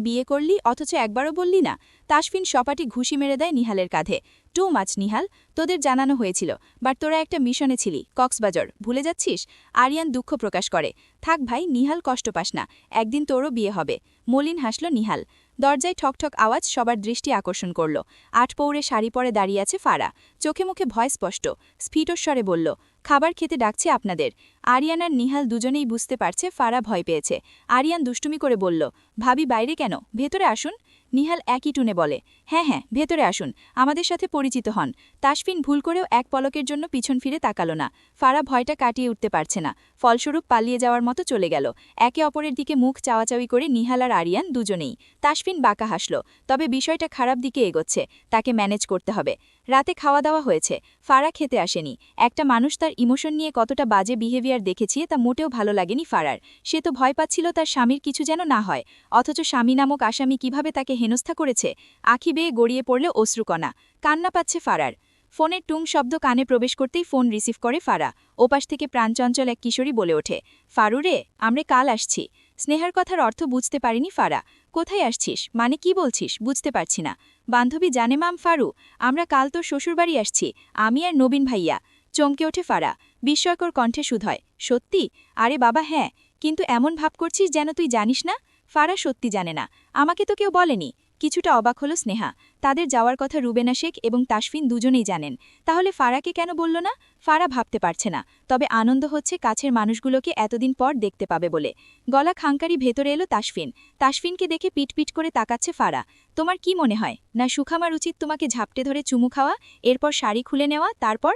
বিয়ে করলি অথচ একবারও বললি না। তাসফিন সপাটি ঘুষি মেরে দেয় নিহালের কাঁধে। টু মাচ নিহাল, তোদের জানানো হয়েছিল, বাট তোরা একটা মিশনে ছিলি, কক্সবাজার, ভুলে যাচ্ছিস? আরিয়ান দুঃখ প্রকাশ করে। থাক ভাই, নিহাল কষ্ট পাস না, একদিন তোরও বিয়ে হবে। মলিন হাসল নিহাল। দরজায় ঠকঠক আওয়াজ সবার দৃষ্টি আকর্ষণ করল। আটপৌরে শাড়ি পরে দাঁড়িয়ে আছে ফারা। চোখে মুখে ভয় স্পষ্ট। স্ফীতস্বরে বলল, খাবার খেতে ডাকছে আপনাদের। আরিয়ান আর নিহাল দুজনেই বুঝতে পারছে ফারা ভয় পেয়েছে। আরিয়ান দুষ্টুমি করে বলল, ভাবি বাইরে কেন, ভেতরে আসুন। নিহাল একই টুনে বলে, হ্যাঁ হ্যাঁ ভেতরে আসুন, আমাদের সাথে পরিচিত হন। তাসফিন ভুল করেও এক পলকের জন্য পিছন ফিরে তাকালো না। ফারা ভয়টা কাটিয়ে উঠতে পারছে না, ফলস্বরূপ পালিয়ে যাওয়ার মতো চলে গেল। একে অপরের দিকে মুখ চাওয়াচাওয়ি করে নিহাল আর আরিয়ান দুজনেই। তাসফিন বাঁকা হাসল, তবে বিষয়টা খারাপ দিকে এগোচ্ছে, তাকে ম্যানেজ করতে হবে। রাতে খাওয়া দাওয়া হয়েছে, ফারা খেতে আসেনি। একটা মানুষ তার ইমোশন নিয়ে কতটা বাজে বিহেভিয়ার দেখেছি তা মোটেও ভালো লাগেনি ফারার। সে তো ভয় পাচ্ছিল তার স্বামীর কিছু যেন না হয়, অথচ স্বামী নামক আসামি কিভাবে তাকে হেনস্থা করেছে। আখি বেয়ে গড়িয়ে পড়ল অশ্রুকণা। কান্না পাচ্ছে ফারার। ফোনের টুং শব্দ কানে প্রবেশ করতেই ফোন রিসিভ করে ফারা। ওপাশ থেকে প্রাণচঞ্চল এক কিশোরী বলে ওঠে, ফারু রে, আমরা কাল আসছি। স্নেহার কথার অর্থ বুঝতে পারিনি ফারা। কোথায় আসছিস, মানে কি বলছিস, বুঝতে পারছি না। বান্ধবী জানে মাম ফারু, আমরা কাল তোর শ্বশুরবাড়ি আসছি, আমি আর নবীন ভাইয়া। চমকে ওঠে ফারা। বিস্ময়কর কণ্ঠে শুধয়, সত্যি? আরে বাবা হ্যাঁ, কিন্তু এমন ভাব করছিস যেন তুই জানিস না। ফারা সত্যি জানে না, আমাকে তো কেউ বলেনি। কিছুটা অবাক হল স্নেহা। তাদের যাওয়ার কথা রুবেনা শেখ এবং তাসফিন দুজনেই জানেন, তাহলে ফারাকে কেন বলল না? ফারা ভাবতে পারছে না, তবে আনন্দ হচ্ছে কাছের মানুষগুলোকে এতদিন পর দেখতে পাবে বলে। গলা খাঙ্কারি ভেতরে এলো তাসফিন। তাসফিনকে দেখে পিটপিট করে তাকাচ্ছে ফারা। তোমার কি মনে হয় না সুখামার উচিত তোমাকে ঝাপটে ধরে চুমু খাওয়া, এরপর শাড়ি খুলে নেওয়া, তারপর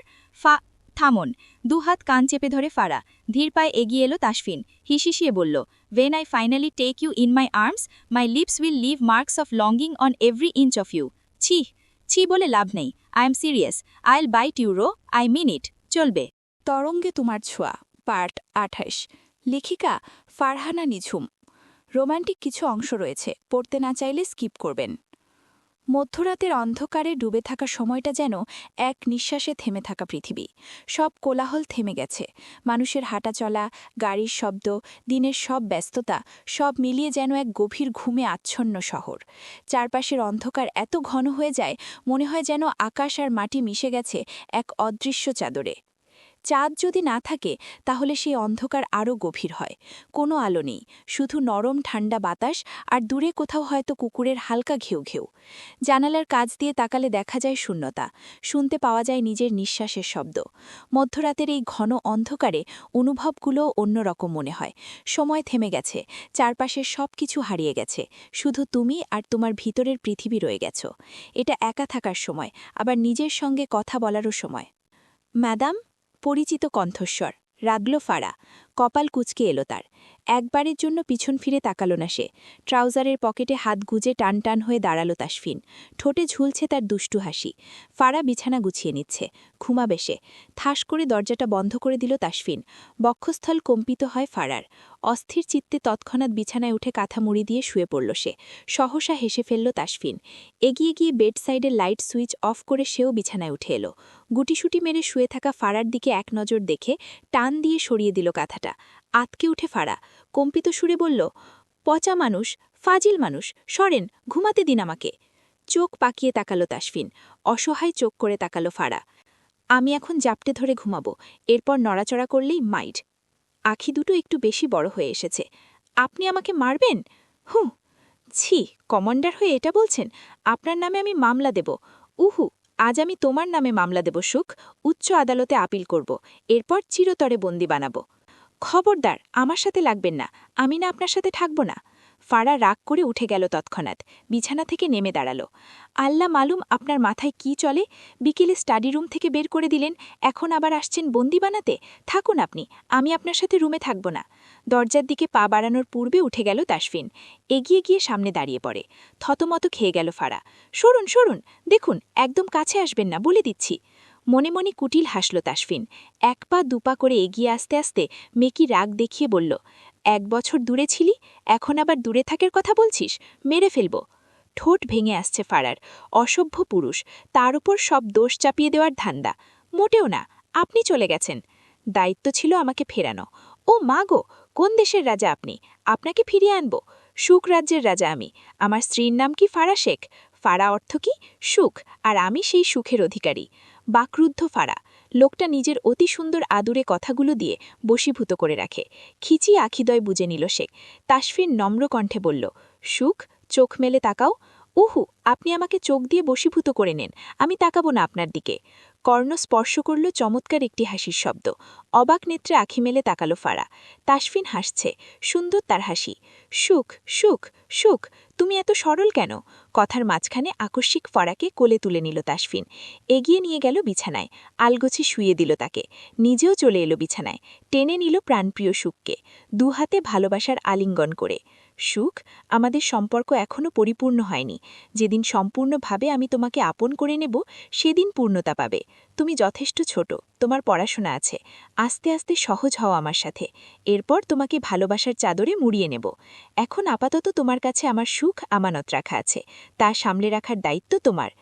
থামন। দুহাত কান চেপে ধরে ফারা। ধীর পায়ে এগিয়ে এলো তাসফিন। হিসিয়ে বলল, When I finally take you in my arms, my lips will leave marks of longing on every inch of you. ছি বলে লাভ নেই, I am serious. I'll bite you ro, I mean it. চলবে। তরঙ্গে তোমার ছোঁয়া, পার্ট 28। লেখিকা ফারহানা নিঝুম। Romantic কিছু অংশ রয়েছে, পড়তে না চাইলে স্কিপ করবেন। মধ্যরাতের অন্ধকারে ডুবে থাকা সময়টা যেন এক নিঃশ্বাসে থেমে থাকা পৃথিবী। সব কোলাহল থেমে গেছে, মানুষের হাঁটাচলা, গাড়ির শব্দ, দিনের সব ব্যস্ততা, সব মিলিয়ে যেন এক গভীর ঘুমে আচ্ছন্ন শহর। চারপাশের অন্ধকার এত ঘন হয়ে যায়, মনে হয় যেন আকাশ আর মাটি মিশে গেছে এক অদৃশ্য চাদরে। চাঁদ যদি না থাকে তাহলে সেই অন্ধকার আরও গভীর হয়। কোনো আলো নেই, শুধু নরম ঠান্ডা বাতাস, আর দূরে কোথাও হয়তো কুকুরের হালকা ঘেউ ঘেউ। জানালার কাছ দিয়ে তাকালে দেখা যায় শূন্যতা, শুনতে পাওয়া যায় নিজের নিঃশ্বাসের শব্দ। মধ্যরাতের এই ঘন অন্ধকারে অনুভবগুলোও অন্যরকম মনে হয়। সময় থেমে গেছে, চারপাশের সব কিছু হারিয়ে গেছে, শুধু তুমি আর তোমার ভিতরের পৃথিবী রয়ে গেছ। এটা একা থাকার সময়, আবার নিজের সঙ্গে কথা বলারও সময়। ম্যাডাম, পরিচিত কণ্ঠস্বর। রাগল ফারা। কপাল কুঁচকে এলো তার। একবারের জন্য পিছন ফিরে তাকালো না সে। ট্রাউজারের পকেটে হাত গুজে টান টান হয়ে দাঁড়ালো তাসফিন। ঠোঁটে ঝুলছে তার দুষ্টু হাসি। ফারা বিছানা গুছিয়ে নিচ্ছে, ঘুমাবে সে। ঠাস করে দরজাটা বন্ধ করে দিল তাসফিন। বক্ষস্থল কম্পিত হয় ফারার। অস্থির চিত্তে তৎক্ষণাৎ বিছানায় উঠে কাঁথা মুড়ি দিয়ে শুয়ে পড়ল সে। সহসা হেসে ফেলল তাসফিন। এগিয়ে গিয়ে বেড সাইডের লাইট সুইচ অফ করে সেও বিছানায় উঠে এলো। গুটিসুটি মেরে শুয়ে থাকা ফারার দিকে এক নজর দেখে টান দিয়ে সরিয়ে দিল কাঁথাটা। আতকে উঠে ফারা কম্পিত সুরে বলল, পচা মানুষ, ফাজিল মানুষ, সরেন, ঘুমাতে দিন আমাকে। চোখ পাকিয়ে তাকালো তাসফিন। অসহায় চোখ করে তাকালো ফারা। আমি এখন জাপটে ধরে ঘুমাবো, এরপর নড়াচড়া করলেই মাইড। আখি দুটো একটু বেশি বড় হয়ে এসেছে। আপনি আমাকে মারবেন? ছি, কমান্ডার হয়ে এটা বলছেন? আপনার নামে আমি মামলা দেব। আজ আমি তোমার নামে মামলা দেব সুখ, উচ্চ আদালতে আপিল করব, এরপর চিরতরে বন্দি বানাবো। খবরদার, আমার সাথে লাগবেন না, আমি না আপনার সাথে থাকব না। ফারা রাগ করে উঠে গেল তৎক্ষণাৎ, বিছানা থেকে নেমে দাঁড়াল। আল্লাহ মালুম আপনার মাথায় কি চলে, বিকেলে স্টাডি রুম থেকে বের করে দিলেন, এখন আবার আসছেন বন্দি বানাতে। থাকুন আপনি, আমি আপনার সাথে রুমে থাকব না। দরজার দিকে পা বাড়ানোর পূর্বে উঠে গেল তাসফিন, এগিয়ে গিয়ে সামনে দাঁড়িয়ে পড়ে। থতমত খেয়ে গেল ফারা। সরুন সরুন, দেখুন একদম কাছে আসবেন না, বলে দিচ্ছি। মনে মনে কুটিল হাসল তাসফিন। এক পা দুপা করে এগিয়ে আসতে আসতে মেকি রাগ দেখিয়ে বলল, 1 বছর দূরে ছিলি, এখন আবার দূরে থাকার কথা বলছিস, মেরে ফেলব। ঠোঁট ভেঙে আসছে ফারার। অসভ্য পুরুষ, তার উপর সব দোষ চাপিয়ে দেওয়ার ধান্দা। মোটেও না, আপনি চলে গেছেন। দায়িত্ব ছিল আমাকে ফেরানো। ও মা গো, কোন দেশের রাজা আপনি? আপনাকে ফিরিয়ে আনব। সুখ রাজ্যের রাজা আমি। আমার স্ত্রীর নাম কি ফারা শেখ। ফারা অর্থ কি? সুখ, আর আমি সেই সুখের অধিকারী। বাকরুদ্ধ ফারা। লোকটা নিজের অতি সুন্দর আদুরে কথাগুলো দিয়ে বশীভূত করে রাখে। খিচি আখিদয় বুঝে নিল সে। তাসফিন নম্র কণ্ঠে বলল, সুখ, চোখ মেলে তাকাও। উহু, আপনি আমাকে চোখ দিয়ে বশীভূত করে নেন, আমি তাকাবো না আপনার দিকে। কর্ণ স্পর্শ করল চমৎকার একটি হাসির শব্দ। অবাক নেত্রে আখি মেলে তাকালো ফারা। তাসফিন হাসছে, সুন্দর তার হাসি। সুখ, সুখ, সুখ, তুমি এত সরল কেন? কথার মাঝখানে আকস্মিক ফারাকে কোলে তুলে নিল তাসফিন। এগিয়ে নিয়ে গেল বিছানায়, আলগোছে শুয়ে দিল তাকে। নিজেও চলে এলো বিছানায়, টেনে নিল প্রাণপ্রিয় সুখকে, দুহাতে ভালোবাসার আলিঙ্গন করে। সুখ, আমাদের সম্পর্ক এখনও পরিপূর্ণ হয়নি। যেদিন সম্পূর্ণভাবে আমি তোমাকে আপন করে নেব, সেদিন পূর্ণতা পাবে। তুমি যথেষ্ট ছোট, তোমার পড়াশোনা আছে। আস্তে আস্তে সহজ হও আমার সাথে, এরপর তোমাকে ভালোবাসার চাদরে মুড়িয়ে নেব। এখন আপাতত তোমার কাছে আমার সুখ আমানত রাখা আছে, তা সামলে রাখার দায়িত্ব তোমার।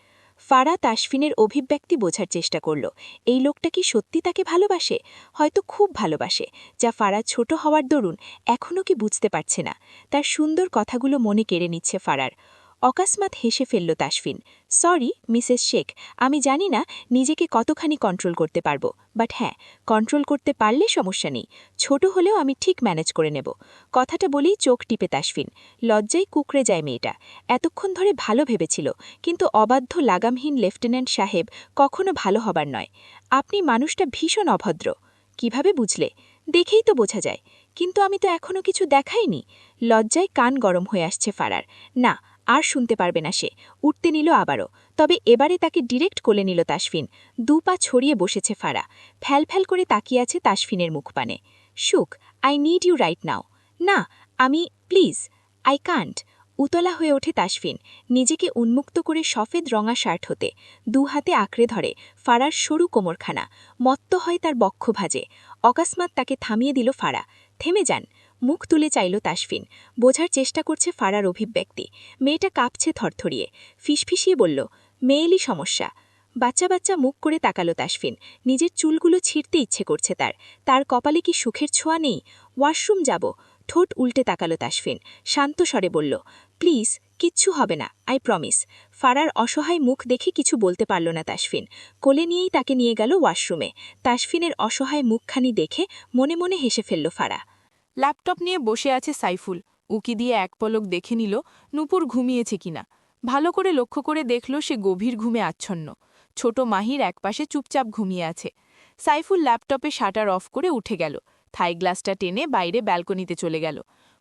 ফারা তাসফিনের অভিব্যক্তি বোঝার চেষ্টা করল। এই লোকটা কি সত্যি তাকে ভালোবাসে? হয়তো খুব ভালোবাসে, যা ফারা ছোট হওয়ার দরুন এখনও কি বুঝতে পারছে না। তার সুন্দর কথাগুলো মনে কেড়ে নিচ্ছে ফারার। অকস্মাৎ হেসে ফেলল তাসফিন। সরি মিসেস শেখ, আমি জানি না নিজেকে কতখানি কন্ট্রোল করতে পারবো, বাট হ্যাঁ, কন্ট্রোল করতে পারলে সমস্যা নেই। ছোট হলেও আমি ঠিক ম্যানেজ করে নেব। কথাটা বলেই চোখ টিপে তাসফিন। লজ্জায় কুকড়ে যায় মেয়েটা। এতক্ষণ ধরে ভালো ভেবেছিল, কিন্তু অবাধ্য লাগামহীন লেফটেন্যান্ট সাহেব কখনো ভালো হবার নয়। আপনি মানুষটা ভীষণ অভদ্র। কিভাবে বুঝলে? দেখেই তো বোঝা যায়। কিন্তু আমি তো এখনও কিছু দেখাইনি। লজ্জায় কান গরম হয়ে আসছে ফারার। না, আর শুনতে পারবে না সে। উঠতে নিল আবারও, তবে এবারে তাকে ডিরেক্ট কোলে নিল তাসফিন। 2 পা ছড়িয়ে বসেছে ফারা। ফ্যাল করে তাকিয়ে আছে তাসফিনের মুখপানে। Sukh, I need you right now. না, আমি, প্লিজ, আই কান্ট। উতলা হয়ে ওঠে তাসফিন, নিজেকে উন্মুক্ত করে সফেদ রঙা শার্ট হতে 2 হাতে আঁকড়ে ধরে ফারার সরু কোমরখানা। মত্ত হয় তার বক্ষ ভাজে। অকস্মাৎ তাকে থামিয়ে দিল ফারা। থেমে যান। মুখ তুলে চাইল তাসফিন। বোঝার চেষ্টা করছে ফারার অভিব্যক্তি। মেয়েটা কাঁপছে থরথরিয়ে। ফিসফিসিয়ে বলল, মেয়েলি সমস্যা। বাচ্চা বাচ্চা মুখ করে তাকালো তাসফিন। নিজের চুলগুলো ছিঁড়তে ইচ্ছে করছে তার কপালে কি সুখের ছোঁয়া নেই? ওয়াশরুম যাব। ঠোঁট উল্টে তাকালো তাসফিন। শান্ত স্বরে বলল, প্লিজ, কিচ্ছু হবে না, আই প্রমিস। ফারার অসহায় মুখ দেখে কিছু বলতে পারল না তাসফিন। কোলে নিয়েই তাকে নিয়ে গেল ওয়াশরুমে। তাসফিনের অসহায় মুখখানি দেখে মনে মনে হেসে ফেলল ফারা। ল্যাপটপ নিয়ে বসে আছে সাইফুল। উকি দিয়ে এক পলক দেখে নিল নূপুর ঘুমিয়েছে কিনা। ভালো করে লক্ষ্য করে দেখল সে গভীর ঘুমে আচ্ছন্ন। ছোট মাহির একপাশে চুপচাপ ঘুমিয়ে আছে। সাইফুল ল্যাপটপে শাটার অফ করে উঠে গেল। থাই গ্লাসটা টেনে বাইরে ব্যালকনিতে চলে গেল।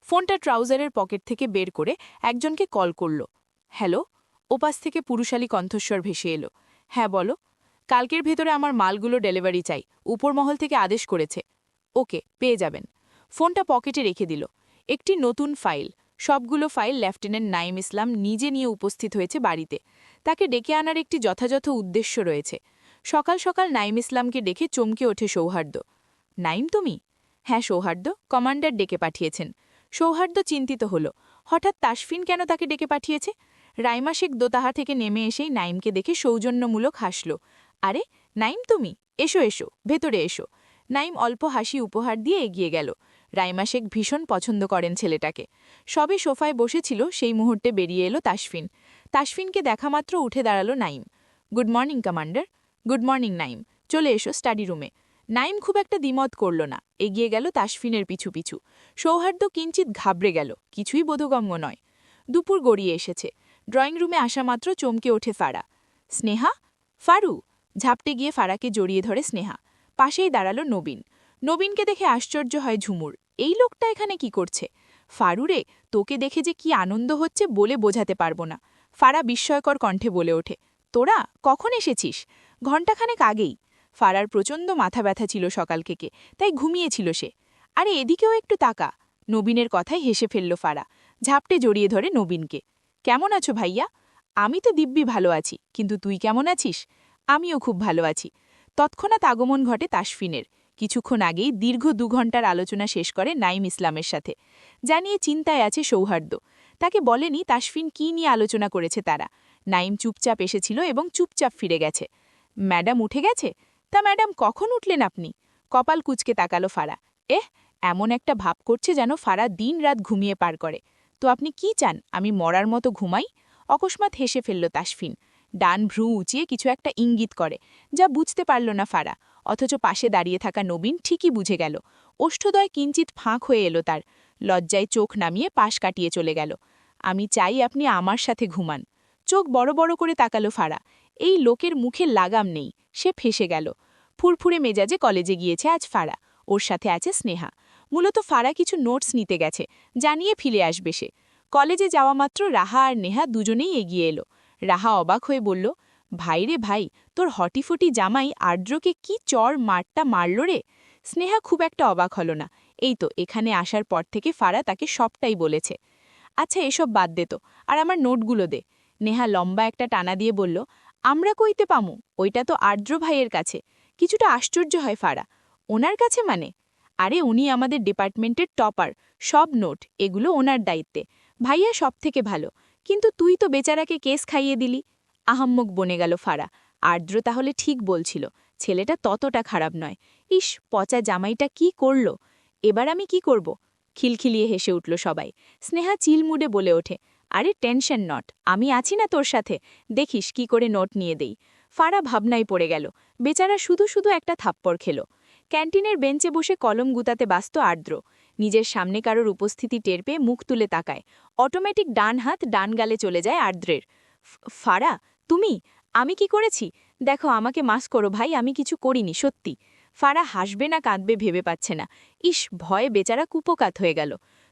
ফোনটা ট্রাউজারের পকেট থেকে বের করে একজনকে কল করল। হ্যালো? ওপাশ থেকে পুরুষালী কণ্ঠস্বর ভেসে এলো। হ্যাঁ বলো। কালকের ভেতরে আমার মালগুলো ডেলিভারি চাই, উপর মহল থেকে আদেশ করেছে। ওকে, পেয়ে যাবেন। ফোনটা পকেটে রেখে দিল। একটি নতুন ফাইল, সবগুলো ফাইল লেফটেন্যান্ট নাইম ইসলাম নিজে নিয়ে উপস্থিত হয়েছে বাড়িতে। তাকে ডেকে আনার একটি যথাযথ উদ্দেশ্য রয়েছে। সকাল সকাল নাইম ইসলামকে ডেকে চমকে ওঠে সৌহার্দ্য। নাইম তুমি? হ্যাঁ সৌহার্দ্য, কমান্ডার ডেকে পাঠিয়েছেন। সৌহার্দ্য চিন্তিত হল, হঠাৎ তাসফিন কেন তাকে ডেকে পাঠিয়েছে? রাইমা শেখ দোতাহা থেকে নেমে এসেই নাইমকে দেখে সৌজন্যমূলক হাসল। আরে নাইম তুমি, এসো এসো, ভেতরে এসো। নাইম অল্প হাসি উপহার দিয়ে এগিয়ে গেল। রাইমা শেখ ভীষণ পছন্দ করেন ছেলেটাকে। সবে সোফায় বসেছিল, সেই মুহূর্তে বেরিয়ে এলো তাসফিন। তাসফিনকে দেখামাত্র উঠে দাঁড়ালো Naim. Good morning commander. Good morning Naim, চলে এসো স্টাডি রুমে। নাইম খুব একটা দ্বিমত করল না, এগিয়ে গেল তাসফিনের পিছু পিছু। সৌহার্দ্য কিঞ্চিত ঘাবড়ে গেল, কিছুই বোধগম্য নয়। দুপুর গড়িয়ে এসেছে। ড্রয়িং রুমে আসা মাত্র চমকে ওঠে ফারা। স্নেহা? ফারু? ঝাপটে গিয়ে ফারাকে জড়িয়ে ধরে স্নেহা। পাশেই দাঁড়ালো নবীন। নবীনকে দেখে আশ্চর্য হয় ঝুমুর। এই লোকটা এখানে কি করছে? ফারুরে, তোকে দেখে যে কি আনন্দ হচ্ছে বলে বোঝাতে পারবো না। ফারা বিস্ময়কর কণ্ঠে বলে ওঠে, তোরা কখন এসেছিস? ঘণ্টাখানেক আগেই। ফারার প্রচণ্ড মাথা ব্যথা ছিল সকাল থেকে, তাই ঘুমিয়েছিল সে। আরে এদিকেও একটু তাকা। নবীনের কথায় হেসে ফেলল ফারা, ঝাপটে জড়িয়ে ধরে নবীনকে। কেমন আছো ভাইয়া? আমি তো দিব্যি ভালো আছি, কিন্তু তুই কেমন আছিস? আমিও খুব ভালো আছি। তৎক্ষণাৎ আগমন ঘটে তাসফিনের। কিছুক্ষণ আগেই দীর্ঘ 2 ঘণ্টার আলোচনা শেষ করে নাইম ইসলামের সাথে। জানিয়ে চিন্তায় আছে সৌহার্দ্য। তাকে বলেনি তাসফিন কি নিয়ে আলোচনা করেছে তারা। নাইম চুপচাপ এসেছিল এবং চুপচাপ ফিরে গেছে। ম্যাডাম উঠে গেছে? তা ম্যাডাম কখন উঠলেন আপনি? কপাল কুঁচকে তাকালো ফারা। এমন একটা ভাব করছে যেন ফারা দিন রাত ঘুমিয়ে পার করে। তো আপনি কি চান, আমি মরার মতো ঘুমাই? অকস্মাৎ হেসে ফেলল তাসফিন। ডান ভ্রু উঁচিয়ে কিছু একটা ইঙ্গিত করে, যা বুঝতে পারল না ফারা। অথচ পাশে দাঁড়িয়ে থাকা নবীন ঠিকই বুঝে গেল। ওষ্ঠদয় কিঞ্চিত ফাঁক হয়ে এলো তার। লজ্জায় চোখ নামিয়ে পাশ কাটিয়ে চলে গেল। আমি চাই আপনি আমার সাথে ঘুমান। চোখ বড় বড় করে তাকালো ফারা। এই লোকের মুখে লাগাম নেই, সে ফেসে গেল। ফুরফুরে মেজাজে কলেজে গিয়েছে আজ ফারা। ওর সাথে আছে স্নেহা। মূলত ফারা কিছু নোটস নিতে গেছে, জানিয়ে ফিরে আসবে সে। কলেজে যাওয়া মাত্র রাহা আর নেহা দুজনেই এগিয়ে এলো। রাহা অবাক হয়ে বলল, ভাই রে ভাই, তোর হটিফটি জামাই আর্দ্রকে কি চর মারটা মারল রে। স্নেহা খুব একটা অবাক হল না। এই তো এখানে আসার পর থেকে ফারা তাকে সবটাই বলেছে। আচ্ছা এসব বাদ দে তো, আর আমার নোটগুলো দে। নেহা লম্বা একটা টানা দিয়ে বলল, আমরা কইতে পামু, ওইটা তো আর্দ্র ভাইয়ের কাছে। কিছুটা আশ্চর্য হয় ফারা। ওনার কাছে মানে? আরে উনি আমাদের ডিপার্টমেন্টের টপার, সব নোট এগুলো ওনার দায়িত্বে। ভাইয়া সব থেকে ভালো, কিন্তু তুই তো বেচারাকে কেস খাইয়ে দিলি। আহাম্মক বনে গেল ফারা। আর্দ্র তাহলে ঠিক বলছিল, ছেলেটা ততটা খারাপ নয়। ইস, পচা জামাইটা কি করল। এবার আমি কি করব? খিলখিলিয়ে হেসে উঠল সবাই। স্নেহা চিলমুডে বলে ওঠে, আরে টেনশন নট, আমি আছি না তোর সাথে, দেখিস কি করে নোট নিয়ে দেই। ফারা ভাবনায় পড়ে গেল। বেচারা শুধু শুধু একটা থাপ্পড় খেল। ক্যান্টিনের বেঞ্চে বসে কলম গুতাতে ব্যস্ত আর্দ্র। নিজের সামনে কারোর উপস্থিতি টের পেয়ে মুখ তুলে তাকায়। অটোমেটিক ডান হাত ডান গালে চলে যায় আর্দ্রের। ফারা, তুমি? আমি কি করেছি? দেখো আমাকে মাস করো ভাই, আমি কিছু করিনি সত্যি। ফারা হাসবে না কাঁদবে ভেবে পাচ্ছে না। ইস, ভয়ে বেচারা কুপোকাত হয়ে গেল।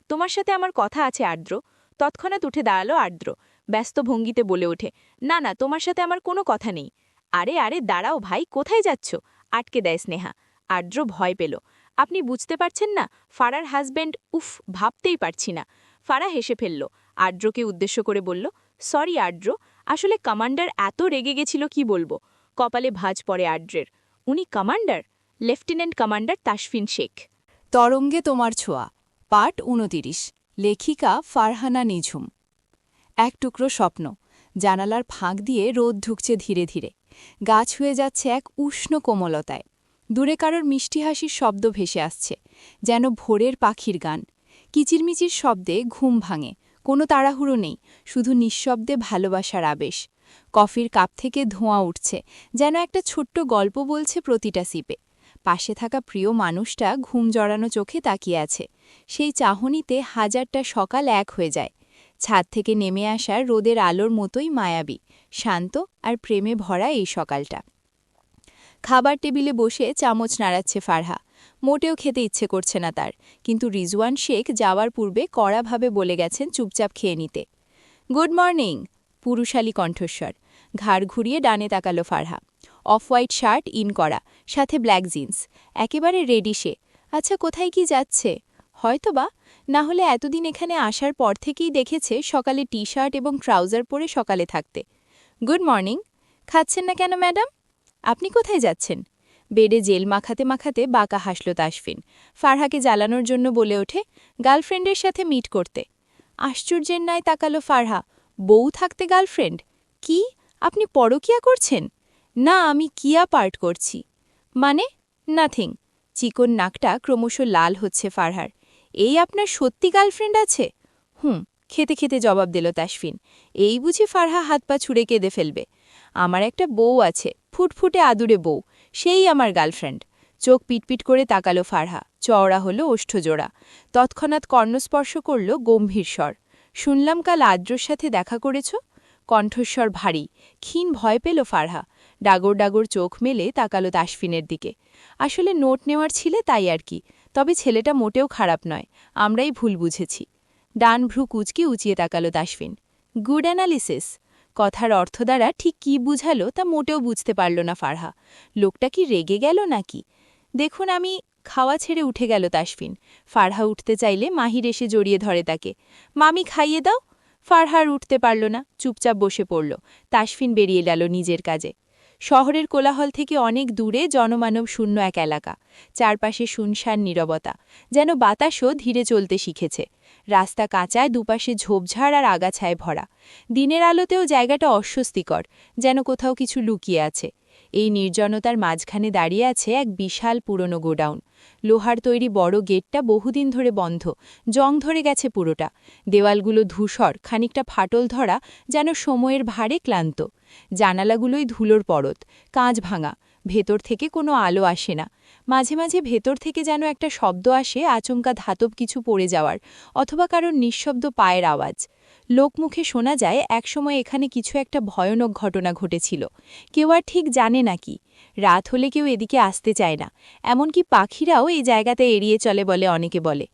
তোমার সাথে আমার কথা আছে আর্দ্র। তৎক্ষণাৎ উঠে দাঁড়ালো আর্দ্র। ব্যস্ত ভঙ্গিতে বলে ওঠে, না না, তোমার সাথে আমার কোনো কথা নেই। আরে আরে দাঁড়াও ভাই, কোথায় যাচ্ছ? আটকে দেয় স্নেহা। আর্দ্র ভয় পেল। আপনি বুঝতে পারছেন না? ফারার হাজব্যান্ড। উফ, ভাবতেই পারছি না। ফারা হেসে ফেলল। আর্দ্রকে উদ্দেশ্য করে বলল, সরি আর্দ্র, আসলে কমান্ডার এত রেগে গেছিল কি বলবো। কপালে ভাঁজ পড়ে আর্দ্রের। উনি commander? Lieutenant commander Tasfin Sheikh. তরঙ্গে তোমার ছোঁয়া, পাঠ 29, লেখিকা ফারহানা নিঝুম। এক টুকরো স্বপ্ন। জানালার ফাঁক দিয়ে রোদ ঢুকছে ধীরে ধীরে। গাছ হয়ে যাচ্ছে এক উষ্ণ কোমলতায়। দূরে কারোর মিষ্টি হাসির শব্দ ভেসে আসছে, যেন ভোরের পাখির গান। কিচিরমিচির শব্দে ঘুম ভাঙে। কোনো তাড়াহুড়ো নেই, শুধু নিঃশব্দে ভালোবাসার আবেশ। কফির কাপ থেকে ধোঁয়া উঠছে, যেন একটা ছোট্ট গল্প বলছে প্রতিটা সিপে। পাশে থাকা প্রিয় মানুষটা ঘুম জড়ানো চোখে তাকিয়ে আছে। সেই চাহনিতে হাজারটা সকাল এক হয়ে যায়। ছাদ থেকে নেমে আসা রোদের আলোর মতোই মায়াবী, শান্ত আর প্রেমে ভরা এই সকালটা। খাবার টেবিলে বসে চামচ নাড়াচ্ছে ফারহা। মোটেও খেতে ইচ্ছে করছে না তার, কিন্তু রিজওয়ান শেখ যাওয়ার পূর্বে কড়াভাবে বলে গেছেন চুপচাপ খেয়ে নিতে। গুড মর্নিং, পুরুষালী কণ্ঠস্বর। ঘাড় ঘুরিয়ে ডানে তাকালো Farha. Off white shirt in করা, সাথে ব্ল্যাক জিন্স, একেবারে রেডি সে। আচ্ছা, কোথায় কি যাচ্ছে? হয়তোবা, না হলে এতদিন এখানে আসার পর থেকেই দেখেছে সকালে টি শার্ট এবং ট্রাউজার পরে সকালে থাকতে। Good morning. খাচ্ছেন না কেন ম্যাডাম? আপনি কোথায় যাচ্ছেন? বেডে জেল মাখাতে মাখাতে বাঁকা হাসল তাসফিন। ফারহাকে জ্বালানোর জন্য বলে ওঠে, গার্লফ্রেন্ডের সাথে মিট করতে। আশ্চর্যের ন্যায় তাকালো ফারহা। বউ থাকতে গার্লফ্রেন্ড? কি, আপনি পরকিয়া করছেন? না, আমি কিয়া পার্ট করছি। মানে? নাথিং। চিকন নাকটা ক্রমশ লাল হচ্ছে ফারহার। এই আপনার সত্যি গার্লফ্রেন্ড আছে? খেতে খেতে জবাব দিল তাসফিন। এই বুঝি ফারহা হাত পা ছুঁড়ে কেঁদে ফেলবে। আমার একটা বউ আছে, ফুটফুটে আদুরে বউ, সেই আমার গার্লফ্রেন্ড। চোখ পিটপিট করে তাকালো ফারহা। চওড়া হলো ওষ্ঠজোড়া। তৎক্ষণাৎ কর্ণস্পর্শ করল গম্ভীর স্বর। শুনলাম কাল আদ্রর সাথে দেখা করেছ? কণ্ঠস্বর ভারী। ক্ষীণ ভয় পেল ফারহা। ডাগর ডাগর চোখ মেলে তাকালো তাসফিনের দিকে। আসলে নোট নেওয়ার ছিলে, তাই আর কি। তবে ছেলেটা মোটেও খারাপ নয়, আমরাই ভুল বুঝেছি। ডান ভ্রু কুচকে উঁচিয়ে তাকালো তাসফিন। Good analysis. কথার অর্থ দ্বারা ঠিক কী বুঝালো তা মোটেও বুঝতে পারল না ফারহা। লোকটা কি রেগে গেল নাকি? দেখুন আমি খাওয়া ছেড়ে উঠে গেল তাসফিন। ফারহা উঠতে চাইলে মাহির এসে জড়িয়ে ধরে তাকে। মামি খাইয়ে দাও। ফারহার উঠতে পারল না, চুপচাপ বসে পড়ল। তাসফিন বেরিয়ে গেল নিজের কাজে। শহরের কোলাহল থেকে অনেক দূরে জনমানব শূন্য এক এলাকা। চারপাশে শুনশান নীরবতা, যেন বাতাসও ধীরে চলতে শিখেছে। রাস্তা কাঁচায়, দুপাশে ঝোপঝাড় আর আগাছায় ভরা। দিনের আলোতেও জায়গাটা অস্বস্তিকর, যেন কোথাও কিছু লুকিয়ে আছে। এই নির্জনতার মাঝখানে দাঁড়িয়ে আছে এক বিশাল পুরনো গোডাউন। লোহার তৈরি বড় গেটটা বহুদিন ধরে বন্ধ, জং ধরে গেছে পুরোটা। দেওয়ালগুলো ধূসর, খানিকটা ফাটল ধরা, যেন সময়ের ভারে ক্লান্ত। জানালাগুলোই ধুলোর পরত, কাঁচ ভাঙা, ভেতর থেকে কোনো আলো আসে না। মাঝে মাঝে ভেতর থেকে যেন একটা শব্দ আসে, আচমকা ধাতব কিছু পড়ে যাওয়ার, অথবা কারোর নিঃশব্দ পায়ের আওয়াজ। লোকমুখে শোনা যায় একসময় এখানে কিছু একটা ভয়ানক ঘটনা ঘটেছিল। কেউ আর ঠিক জানে না কি। রাত হলে কেউ এদিকে আসতে চায় না, এমনকি পাখিরাও এই জায়গাতে এড়িয়ে চলে বলে অনেকে বলে।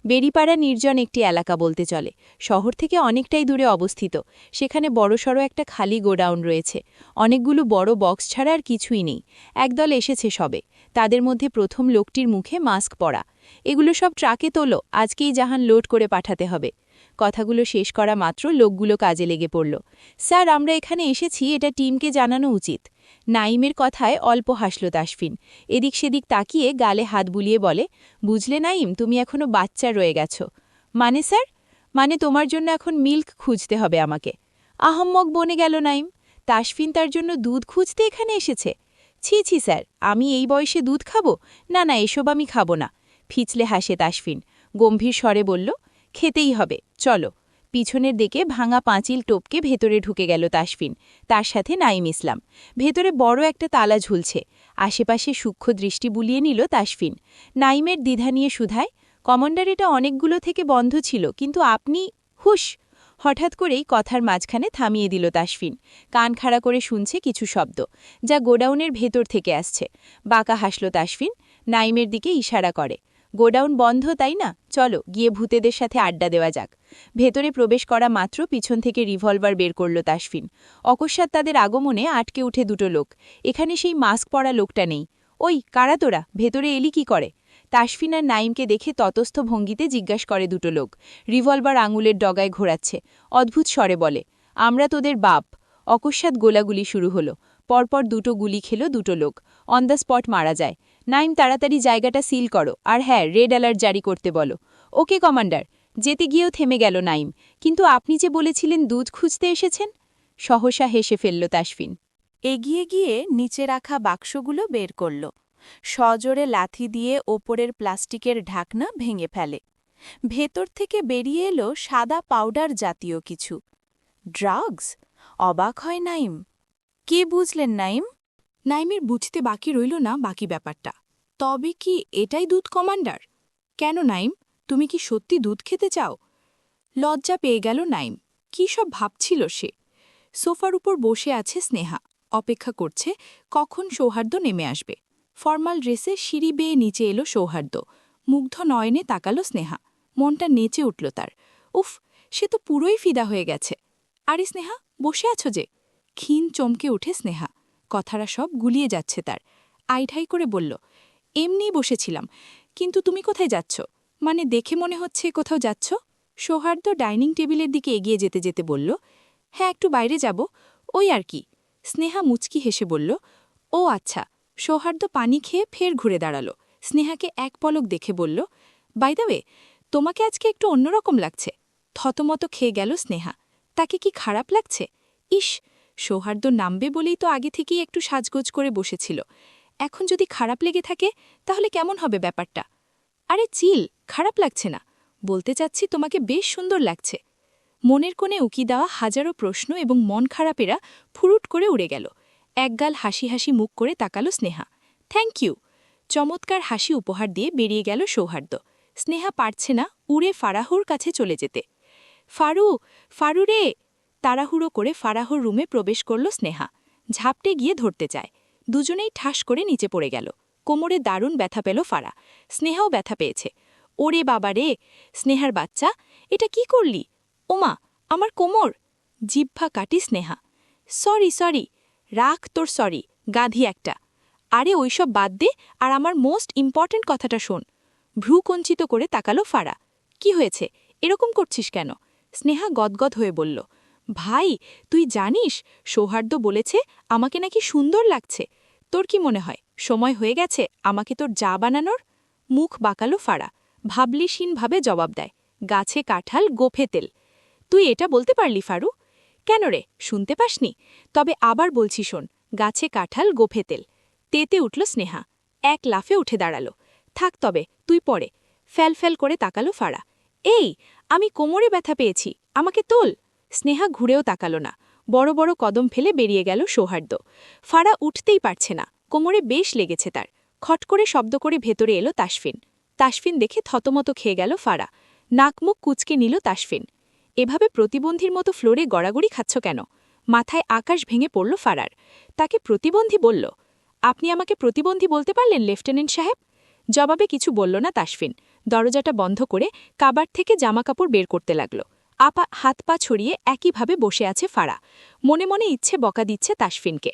বেরিপাড়া নির্জন একটি এলাকা বলতে চলে, শহর থেকে অনেকটাই দূরে অবস্থিত। সেখানে বড়সড় একটা খালি গোডাউন রয়েছে। অনেকগুলো বড় বক্স ছাড়া আর কিছুই নেই। একদল এসেছে সবে, তাদের মধ্যে প্রথম লোকটির মুখে মাস্ক পরা। এগুলো সব ট্রাকে তোলো, আজকেই জাহান লোড করে পাঠাতে হবে। কথাগুলো শেষ করা মাত্র লোকগুলো কাজে লেগে পড়ল। স্যার, আমরা এখানে এসেছি, এটা টিমকে জানানো উচিত। নাইমের কথায় অল্প হাসল তাসফিন। এদিক সেদিক তাকিয়ে গালে হাত বুলিয়ে বলে, বুঝলে নাইম, তুমি এখনো বাচ্চা রয়ে গেছ। মানে স্যার? মানে তোমার জন্য এখন মিল্ক খুঁজতে হবে আমাকে। আহম্মক বনে গেল নাইম। তাসফিন তার জন্য দুধ খুঁজতে এখানে এসেছে? ছি ছি স্যার, আমি এই বয়সে দুধ খাবো? না না, এসব আমি খাবো না। ফিচলে হাসে তাসফিন, গম্ভীর স্বরে বলল, খেতেই হবে, চলো। পিছনের দিকে ভাঙা পাঁচিল টপকে ভেতরে ঢুকে গেল তাসফিন, তার সাথে নাইম ইসলাম। ভেতরে বড় একটা তালা ঝুলছে। আশেপাশে সূক্ষ্ম দৃষ্টি বুলিয়ে নিল তাসফিন। নাইমের দ্বিধা নিয়ে শুধায়, কমান্ডার, এটা অনেকগুলো থেকে বন্ধ ছিল, কিন্তু আপনি... হুশ! হঠাৎ করেই কথার মাঝখানে থামিয়ে দিল তাসফিন। কান খাড়া করে শুনছে কিছু শব্দ, যা গোডাউনের ভেতর থেকে আসছে। বাঁকা হাসল তাসফিন, নাইমের দিকে ইশারা করে। গোডাউন বন্ধ, তাই না? চলো গিয়ে ভূতেদের সাথে আড্ডা দেওয়া যাক। ভেতরে প্রবেশ করা মাত্র পিছন থেকে রিভলভার বের করল তাসফিন। অকস্মাৎ তাদের আগমনে আটকে উঠে দুটো লোক। এখানে সেই মাস্ক পরা লোকটা নেই। ওই, কারা তোরা? ভেতরে এলি কি করে? তাসফিন আর নাইমকে দেখে ততস্থ ভঙ্গিতে জিজ্ঞাসা করে দুটো লোক। রিভলভার আঙুলের ডগায় ঘোরাচ্ছে। অদ্ভুত স্বরে বলে, আমরা তোদের বাপ। অকস্মাৎ গোলাগুলি শুরু হলো। পরপর দুটো গুলি খেল দুটো লোক। অন দ্য স্পট মারা যায়। নাইম, তাড়াতাড়ি জায়গাটা সিল করো, আর হ্যাঁ, রেড অ্যালার্ট জারি করতে বলো। ওকে কমান্ডার। যেতে গিয়েও থেমে গেল নাইম। কিন্তু আপনি যে বলেছিলেন দুধ খুঁজতে এসেছেন? সহসা হেসে ফেলল তাসফিন। এগিয়ে গিয়ে নিচে রাখা বাক্সগুলো বের করল। সজোরে লাথি দিয়ে ওপরের প্লাস্টিকের ঢাকনা ভেঙে ফেলে। ভেতর থেকে বেরিয়ে এলো সাদা পাউডার জাতীয় কিছু। ড্রাগস? অবাক হয় নাইম। কি বুঝলেন নাইম? নাইমের বুঝতে বাকি রইল না বাকি ব্যাপারটা। তবে কি এটাই দুধ কমান্ডার? কেন নাইম, তুমি কি সত্যি দুধ খেতে চাও? লজ্জা পেয়ে গেল নাইম। কি সব ভাবছিল সে? সোফার উপর বসে আছে স্নেহা, অপেক্ষা করছে কখন সৌহার্দ্য নেমে আসবে। ফর্মাল ড্রেসে সিঁড়ি বেয়ে নিচে এলো সৌহার্দ্য। মুগ্ধ নয়নে তাকালো স্নেহা। মনটা নেচে উঠল তার। উফ, সে তো পুরোই ফিদা হয়ে গেছে। আরে স্নেহা, বসে আছো যে? ক্ষীণ চমকে ওঠে স্নেহা। কথাটা সব গুলিয়ে যাচ্ছে তার। আইঢাই করে বলল, এমনিই বসেছিলাম। কিন্তু তুমি কোথায় যাচ্ছ? মানে দেখে মনে হচ্ছে কোথাও যাচ্ছ। সৌহার্দ্য ডাইনিং টেবিলের দিকে এগিয়ে যেতে যেতে বলল, হ্যাঁ, একটু বাইরে যাব, ওই আর কি। স্নেহা মুচকি হেসে বলল, ও আচ্ছা। সৌহার্দ্য পানি খেয়ে ফের ঘুরে দাঁড়াল। স্নেহাকে এক পলক দেখে বলল, বাই দ্য ওয়ে, তোমাকে আজকে একটু অন্যরকম লাগছে। থতমত খেয়ে গেল স্নেহা। তাকে কি খারাপ লাগছে? ইস, সৌহার্দ্য নামবে বলেই তো আগে থেকেই একটু সাজগোজ করে বসেছিল। এখন যদি খারাপ লেগে থাকে তাহলে কেমন হবে ব্যাপারটা? আরে চিল, খারাপ লাগছে না। বলতে চাচ্ছি তোমাকে বেশ সুন্দর লাগছে। মনের কোণে উকি দেওয়া হাজারো প্রশ্ন এবং মন খারাপেরা ফুরুট করে উড়ে গেল। একগাল হাসি হাসি মুখ করে তাকালো স্নেহা। Thank you. চমৎকার হাসি উপহার দিয়ে বেরিয়ে গেল সৌহার্দ্য। স্নেহা পারছে না উড়ে ফারাহুর কাছে চলে যেতে। ফারু, ফারু রে! তাড়াহুড়ো করে ফারাহুর রুমে প্রবেশ করল স্নেহা। ঝাপটে গিয়ে ধরতে চায়। দুজনেই ঠাস করে নিচে পড়ে গেল। কোমরে দারুণ ব্যথা পেল ফারা। স্নেহাও ব্যথা পেয়েছে। ওরে বাবা রে, স্নেহার বাচ্চা, এটা কি করলি? ওমা, আমার কোমর! জিহ্বা কাটি স্নেহা। সরি, রাখ তোর সরি, গাধি একটা। আরে ওইসব বাদ দে, আর আমার মোস্ট ইম্পর্ট্যান্ট কথাটা শোন। ভ্রু কঞ্চিত করে তাকালো ফারা। কি হয়েছে, এরকম করছিস কেন? স্নেহা গদগদ হয়ে বলল, ভাই, তুই জানিস সৌহার্দ্য বলেছে আমাকে নাকি সুন্দর লাগছে। তোর কি মনে হয় সময় হয়ে গেছে আমাকে তোর যা বানানোর? মুখ বাঁকালো ফারা, ভাবলিসীনভাবে জবাব দেয়, গাছে কাঁঠাল গোফে তেল। তুই এটা বলতে পারলি ফারু? কেন রে, শুনতে পাসনি? তবে আবার বলছি শোন, গাছে কাঁঠাল গোফে তেল। তেতে উঠল স্নেহা, এক লাফে উঠে দাঁড়ালো। থাক তবে, তুই পড়ে। ফ্যাল করে তাকালো ফারা। এই, আমি কোমরে ব্যথা পেয়েছি, আমাকে তোল। স্নেহা ঘুরেও তাকালো না, বড় বড় কদম ফেলে বেরিয়ে গেল সৌহার্দ্য। ফারা উঠতেই পারছে না, কোমরে বেশ লেগেছে তার। খট করে শব্দ করে ভেতরে এলো তাসফিন দেখে থতমত খেয়ে গেল ফারা। নাকমুখ কুচকে নিল তাসফিন। এভাবে প্রতিবন্ধীর মতো ফ্লোরে গড়াগড়ি খাচ্ছ কেন? মাথায় আকাশ ভেঙে পড়ল ফারার। তাকে প্রতিবন্ধী বলল? আপনি আমাকে প্রতিবন্ধী বলতে পারলেন লেফটেন্যান্ট সাহেব? জবাবে কিছু বলল না তাসফিন। দরজাটা বন্ধ করে কাবার থেকে জামাকাপড় বের করতে লাগল। হাত পা ছড়িয়ে একইভাবে বসে আছে ফারা। মনে মনে ইচ্ছে বকা দিচ্ছে তাসফিনকে।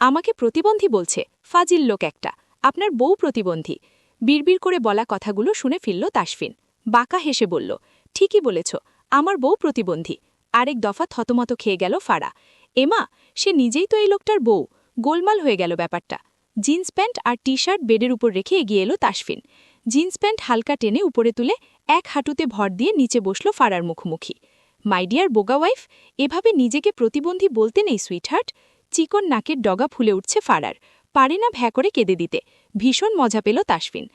আমাকে প্রতিবন্ধী বলছে, ফাজিল লোক একটা। আপনার বউ প্রতিবন্ধী। বিড়বিড় করে বলা কথাগুলো শুনে ফিরল তাসফিন। বাঁকা হেসে বলল, ঠিকই বলেছ, আমার বউ প্রতিবন্ধী। আরেক দফা থতমত খেয়ে গেল ফারা। এমা, সে নিজেই তো এই লোকটার বউ। গোলমাল হয়ে গেল ব্যাপারটা। জিন্স প্যান্ট আর টি শার্ট বেডের উপর রেখে এগিয়ে এলো তাসফিন। জিন্স প্যান্ট হালকা টেনে উপরে তুলে এক হাঁটুতে ভর দিয়ে নিচে বসল ফারার মুখোমুখি। মাই ডিয়ার বোগা ওয়াইফ, এভাবে নিজেকে প্রতিবন্ধী বলতে নেই সুইটহার্ট। চিকন নাকের ডগা ফুলে উঠছে ফারার। পারে না ভ্যা করে কেঁদে দিতে। ভীষণ মজা পেল তাসফিন।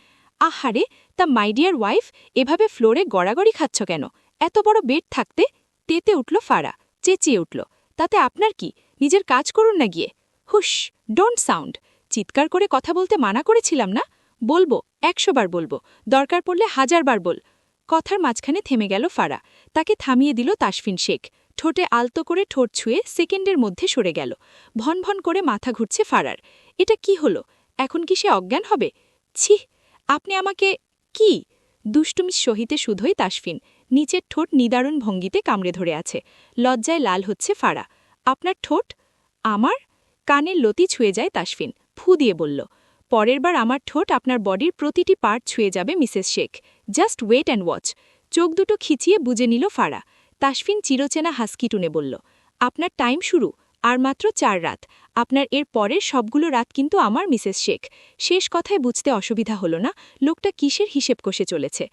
আহারে, তা মাই ডিয়ার ওয়াইফ, এভাবে ফ্লোরে গড়াগড়ি খাচ্ছ কেন? এত বড় বেড থাকতে? তেতে উঠল ফারা, চেঁচিয়ে উঠল, তাতে আপনার কি? নিজের কাজ করুন না গিয়ে। হুশ, ডোন্ট সাউন্ড। চিৎকার করে কথা বলতে মানা করেছিলাম না? বলবো, 100 বার বলবো, দরকার পড়লে 1000 বার বল। কথার মাঝখানে থেমে গেল ফারা। তাকে থামিয়ে দিল তাসফিন শেখ। ঠোঁটে আলতো করে ঠোঁট ছুঁয়ে সেকেন্ডের মধ্যে সরে গেল। ভন করে মাথা ঘুরছে ফারার। এটা কি হলো? এখন কি সে অজ্ঞান হবে? ছিঃ, আপনি আমাকে কি? দুষ্টুমি সহিতে শুধোই তাসফিন। নিচের ঠোঁট নিদারুণ ভঙ্গিতে কামড়ে ধরে আছে। লজ্জায় লাল হচ্ছে ফারা। আপনার ঠোঁট? আমার? কানের লতি ছুঁয়ে যায় তাসফিন। ফু দিয়ে বলল, পরের বার আমার ঠোঁট আপনার বডির প্রতিটি পার্ট ছুঁয়ে যাবে Mrs Sheikh. Just wait and watch. চোখ দুটো খিচিয়ে বুঝে নিল ফারা। তাসফিন চিরচেনা হাসকি টুনে বলল, আপনার টাইম শুরু, আর মাত্র 4 রাত। আপনার এর পরের সবগুলো রাত কিন্তু আমার মিসেস শেখ। শেষ কথায় বুঝতে অসুবিধা হলো না লোকটা কিসের হিসেব কষে চলেছে।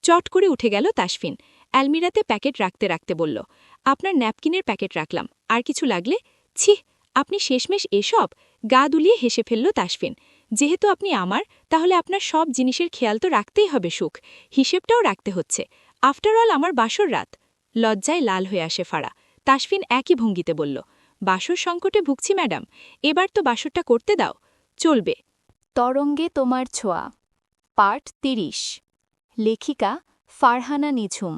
চট করে উঠে গেল তাসফিন। অ্যালমিরাতে প্যাকেট রাখতে বলল, আপনার ন্যাপকিনের প্যাকেট রাখলাম, আর কিছু লাগলে? ছিঃ, আপনি শেষমেশ এসব? গা দুলিয়ে হেসে ফেলল তাসফিন। যেহেতু আপনি আমার, তাহলে আপনার সব জিনিসের খেয়াল তো রাখতেই হবে সুখ, হিসেবটাও রাখতে হচ্ছে। আফটার অল আমার বাসর রাত। লজ্জায় লাল হয়ে আসে ফারা। তাসফিন একই ভঙ্গিতে বলল, বাসর সংকটে ভুগছি ম্যাডাম, এবার তো বাসরটা করতে দাও। চলবে। তরঙ্গে তোমার ছোঁয়া, পার্ট 30। লেখিকা ফারহানা নিঝুম।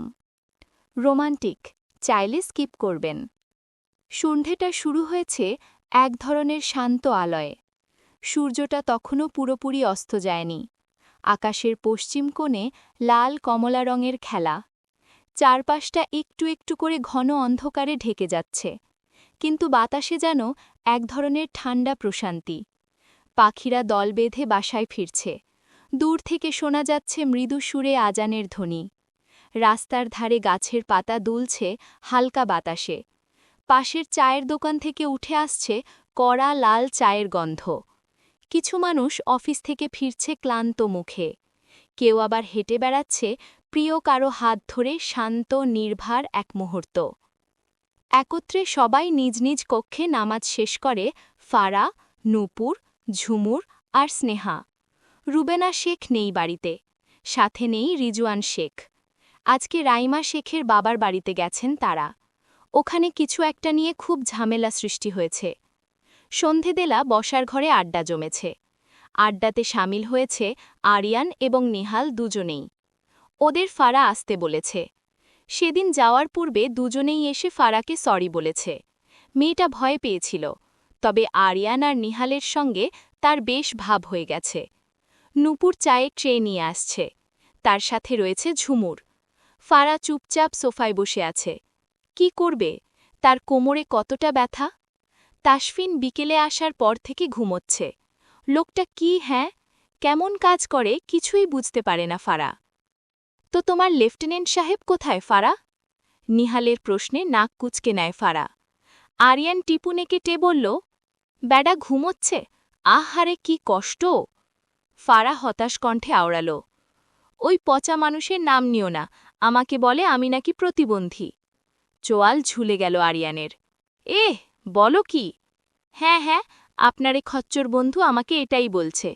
রোমান্টিক, চাইলে স্কিপ করবেন। সন্ধেটা শুরু হয়েছে এক ধরনের শান্ত আলয়ে। সূর্যটা তখনও পুরোপুরি অস্ত যায়নি। আকাশের পশ্চিম কোণে লাল কমলা রঙের খেলা। চারপাশটা একটু করে ঘন অন্ধকারে ঢেকে যাচ্ছে, কিন্তু বাতাসে যেন এক ধরনের ঠান্ডা প্রশান্তি। পাখিরা দল বেঁধে বাসায় ফিরছে। দূর থেকে শোনা যাচ্ছে মৃদু সুরে আজানের ধ্বনি। রাস্তার ধারে গাছের পাতা দুলছে হালকা বাতাসে। পাশের চায়ের দোকান থেকে উঠে আসছে কড়া লাল চায়ের গন্ধ। কিছু মানুষ অফিস থেকে ফিরছে ক্লান্ত মুখে। কেউ আবার হেঁটে বেড়াচ্ছে প্রিয় কারো হাত ধরে শান্ত নির্ভার এক মুহূর্ত। একত্রে সবাই নিজ নিজ কক্ষে নামাজ শেষ করে ফারা, নূপুর, ঝুমুর আর স্নেহা। রুবেনা শেখ নেই বাড়িতে, সাথে নেই রিজওয়ান শেখ। আজকে রাইমা শেখের বাবার বাড়িতে গেছেন তারা। ওখানে কিছু একটা নিয়ে খুব ঝামেলা সৃষ্টি হয়েছে। সন্ধেবেলা বসার ঘরে আড্ডা জমেছে। আড্ডাতে সামিল হয়েছে আরিয়ান এবং নেহাল দুজনেই। ওদের ফারা আসতে বলেছে। সেদিন যাওয়ার পূর্বে দুজনেই এসে ফারাকে সরি বলেছে। মেয়েটা ভয় পেয়েছিল, তবে আরিয়ান আর নিহালের সঙ্গে তার বেশ ভাব হয়ে গেছে। নূপুর চায়ের ট্রে নিয়ে আসছে। তার সাথে রয়েছে ঝুমুর। ফারা চুপচাপ সোফায় বসে আছে। কি করবে? তার কোমরে কতটা ব্যথা। তাসফিন বিকেলে আসার পর থেকে ঘুমোচ্ছে। লোকটা কি, হ্যাঁ, কেমন কাজ করে কিছুই বুঝতে পারে না ফারা। তো তোমার লেফটেন্যান্ট সাহেব কোথায় ফারা? নিহালের প্রশ্নে নাক কুচকে নেয় ফারা। আরিয়ান টিপুনেকে বলল, ব্যাডা ঘুমোচ্ছে, আহারে কি কষ্ট। ফারা হতাশ কণ্ঠে আওড়াল, ওই পচা মানুষের নাম নিও না, আমাকে বলে আমি নাকি প্রতিবন্ধী। চোয়াল ঝুলে গেল আরিয়ানের। বলো কি? হ্যাঁ হ্যাঁ, আপনার এ খচ্চর বন্ধু আমাকে এটাই বলছে।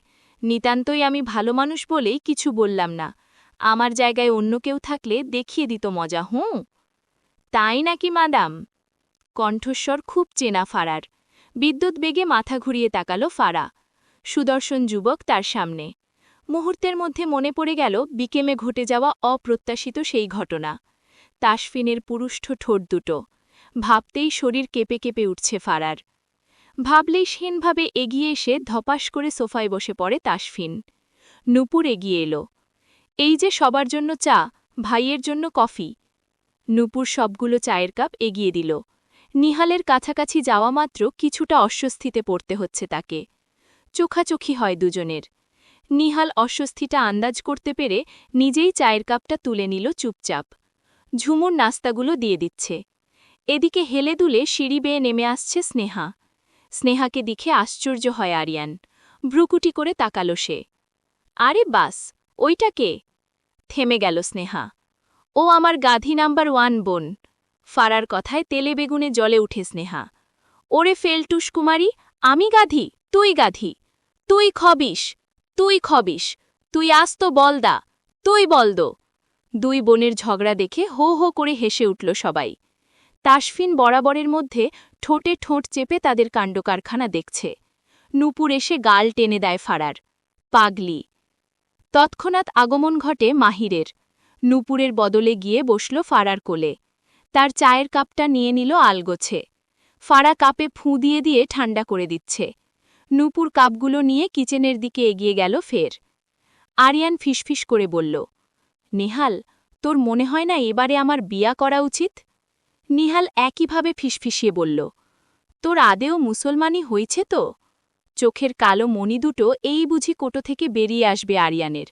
নিতান্তই আমি ভালো মানুষ বলেই কিছু বললাম না। আমার জায়গায় অন্য কেউ থাকলে দেখিয়ে দিত মজা। তাই নাকি মাদাম? কণ্ঠস্বর খুব চেনা ফারার। বিদ্যুৎ বেগে মাথা ঘুরিয়ে তাকালো ফারা। সুদর্শন যুবক তার সামনে। মুহূর্তের মধ্যে মনে পড়ে গেল বিকেমে ঘটে যাওয়া অপ্রত্যাশিত সেই ঘটনা। তাসফিনের পুরুষ্ঠ ঠোঁট দুটো। ভাবতেই শরীর কেঁপে কেঁপে উঠছে ফারার। ভাবলেই হীনভাবে এগিয়ে এসে ধপাস করে সোফায় বসে পড়ে তাসফিন। নূপুর এগিয়ে এলো। এই যে সবার জন্য চা, ভাইয়ের জন্য কফি। নূপুর সবগুলো চায়ের কাপ এগিয়ে দিল। নিহালের কাছাকাছি যাওয়া মাত্র কিছুটা অস্বস্তিতে পড়তে হচ্ছে তাকে। চোখাচোখি হয় দুজনের। নিহাল অস্বস্তিটা আন্দাজ করতে পেরে নিজেই চায়ের কাপটা তুলে নিল চুপচাপ। ঝুমুর নাস্তাগুলো দিয়ে দিচ্ছে। এদিকে হেলে দুলে সিঁড়ি বেয়ে নেমে আসছে স্নেহা। স্নেহাকে দেখে আশ্চর্য হয় আরিয়ান। ভ্রুকুটি করে তাকালো সে। আরে বাস, ওইটা কে? থেমে গেল স্নেহা। ও আমার গাধি নাম্বার 1 বোন। ফারার কথায় তেলে বেগুনে জ্বলে উঠে স্নেহা। ওরে ফেলটুস কুমারী, আমি গাধি, তুই গাধি। তুই খবিস, তুই খবিস, তুই আস্ত বলদা, তুই বলদো। দুই বোনের ঝগড়া দেখে হো হো করে হেসে উঠল সবাই। তাসফিন বরাবরের মধ্যে ঠোঁটে ঠোঁট চেপে তাদের কাণ্ডকারখানা দেখছে। নূপুর এসে গাল টেনে দেয় ফারার। পাগলি। তৎক্ষণাৎ আগমন ঘটে মাহিরের। নূপুরের বদলে গিয়ে বসল ফারার কোলে। তার চায়ের কাপটা নিয়ে নিল আলগোছে। ফারা কাপে ফুঁ দিয়ে দিয়ে ঠান্ডা করে দিচ্ছে। নূপুর কাপগুলো নিয়ে কিচেনের দিকে এগিয়ে গেল ফের। আরিয়ান ফিসফিস করে বলল, নিহাল, তোর মনে হয় না এবারে আমার বিয়া করা উচিত? নিহাল একইভাবে ফিসফিসিয়ে বলল, তোর আদেও মুসলমানি হয়েছে তো? চোখের কালো মণি দুটো এই বুঝি কোটো থেকে বেরিয়ে আসবে আরিয়ানের।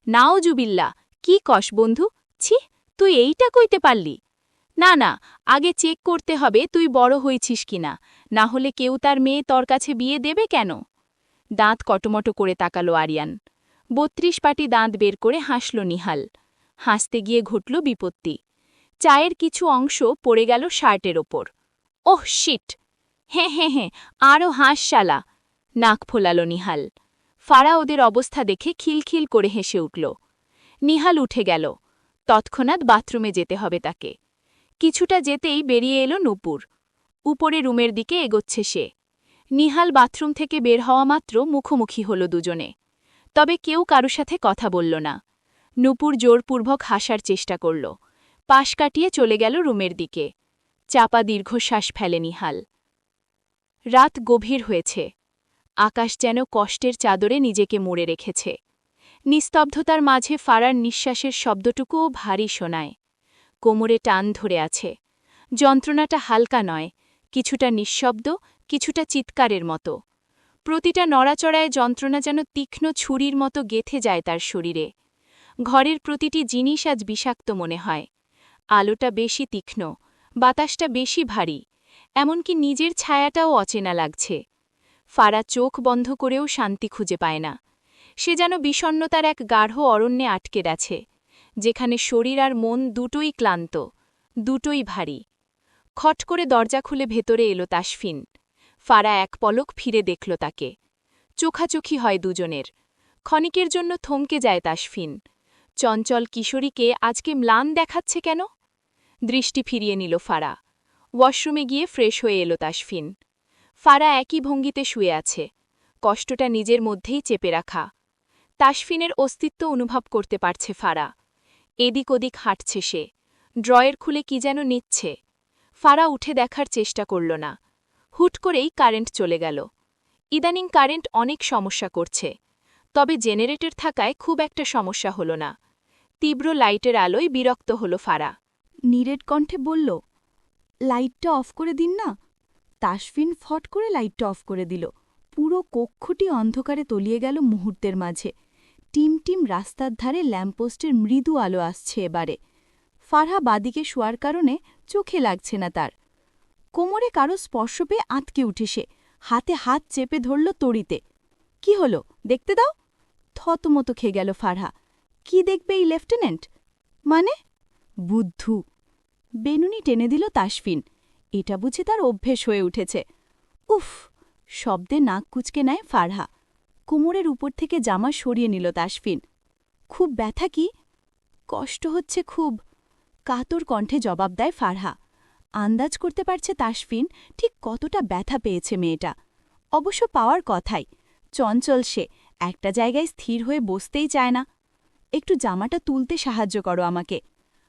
নাও জুবিল্লা, কি কস বন্ধু, ছি, তুই এইটা কইতে পারলি? না না, আগে চেক করতে হবে তুই বড় হয়েছিস কিনা, না হলে কেউ তার মেয়ে তোর কাছে বিয়ে দেবে কেন? দাঁত কটমটো করে তাকালো আরিয়ান। ৩২ পাটি দাঁত বের করে হাসল নিহাল। হাসতে গিয়ে ঘটল বিপত্তি। চায়ের কিছু অংশ পড়ে গেল শার্টের ওপর। Oh shit! হ্যাঁ হ্যাঁ হ্যাঁ, আরও হাস শালা। নাক ফোলাল নিহাল। ফারা ওদের অবস্থা দেখে খিলখিল করে হেসে উঠল। নিহাল উঠে গেল। তৎক্ষণাৎ বাথরুমে যেতে হবে তাকে। কিছুটা যেতেই বেরিয়ে এলো নূপুর। উপরে রুমের দিকে এগোচ্ছে সে। নিহাল বাথরুম থেকে বের হওয়া মাত্র মুখোমুখি হল দুজনে। তবে কেউ কারো সাথে কথা বলল না। নূপুর জোরপূর্বক হাসার চেষ্টা করল। পাশ কাটিয়ে চলে গেল রুমের দিকে। চাপা দীর্ঘশ্বাস ফেলে নিহাল। রাত গভীর হয়েছে। আকাশ যেন কষ্টের চাদরে নিজেকে মুড়ে রেখেছে। নিস্তব্ধতার মাঝে ফারার নিঃশ্বাসের শব্দটুকুও ভারী শোনায়। কোমরে টান ধরে আছে। যন্ত্রণাটা হালকা নয়, কিছুটা নিঃশব্দ, কিছুটা চিৎকারের মতো। প্রতিটা নড়াচড়ায় যন্ত্রণা যেন তীক্ষ্ণ ছুরির মতো গেথে যায় তার শরীরে। ঘরের প্রতিটি জিনিস আজ বিষাক্ত মনে হয়। আলোটা বেশি তীক্ষ্ণ, বাতাসটা বেশি ভারী, এমনকি নিজের ছায়াটাও অচেনা লাগছে। ফারা চোখ বন্ধ করেও শান্তি খুঁজে পায় না। সে যেন বিষণ্ণতার এক গাঢ় অরণ্যে আটকে গেছে, যেখানে শরীর আর মন দুটোই ক্লান্ত, দুটোই ভারী। খট করে দরজা খুলে ভেতরে এলো তাসফিন। ফারা এক পলক ফিরে দেখল তাকে। চোখাচোখি হয় দুজনের। ক্ষণিকের জন্য থমকে যায় তাসফিন। চঞ্চল কিশোরীকে আজকে ম্লান দেখাচ্ছে কেন? দৃষ্টি ফিরিয়ে নিল ফারা। ওয়াশরুমে গিয়ে ফ্রেশ হয়ে এলো তাসফিন। ফারা একই ভঙ্গিতে শুয়ে আছে, কষ্টটা নিজের মধ্যেই চেপে রাখা। তাসফিনের অস্তিত্ব অনুভব করতে পারছে ফারা। এদিক ওদিক হাঁটছে সে, ড্রয়ের খুলে কি যেন নিচ্ছে। ফারা উঠে দেখার চেষ্টা করল না। হুট করেই কারেন্ট চলে গেল। ইদানিং কারেন্ট অনেক সমস্যা করছে, তবে জেনারেটর থাকায় খুব একটা সমস্যা হল না। তীব্র লাইটের আলোয় বিরক্ত হল ফারা। নীরের কণ্ঠে বলল, লাইটটা অফ করে দিন না। তাসফিন ফট করে লাইটটা অফ করে দিল। পুরো কক্ষটি অন্ধকারে তলিয়ে গেল মুহূর্তের মাঝে। টিম রাস্তার ধারে ল্যাম্পপোস্টের মৃদু আলো আসছে এবারে। ফারহা বাদিকে শোয়ার কারণে চোখে লাগছে না তার। কোমরে কারো স্পর্শ পেয়ে আঁতকে উঠে সে, হাতে হাত চেপে ধরল তড়িতে। কি হলো দেখতে দাও। থতমতো খেয়ে গেল ফারহা। কি দেখবে এই লেফটেন্যান্ট? মানে? বুদ্ধু। বেনুনি টেনে দিল তাসফিন। এটা বুঝি তার অভ্যেস হয়ে উঠেছে। উফ! শব্দে নাক কুচকে নেয় ফারহা। কোমরের উপর থেকে জামা সরিয়ে নিল তাসফিন। খুব ব্যথা কি? কষ্ট হচ্ছে খুব, কাতর কণ্ঠে জবাব দেয় ফারহা। আন্দাজ করতে পারছে তাসফিন ঠিক কতটা ব্যথা পেয়েছে মেয়েটা। অবশ্য পাওয়ার কথাই, চঞ্চল সে, একটা জায়গায় স্থির হয়ে বসতেই চায় না। একটু জামাটা তুলতে সাহায্য করো আমাকে।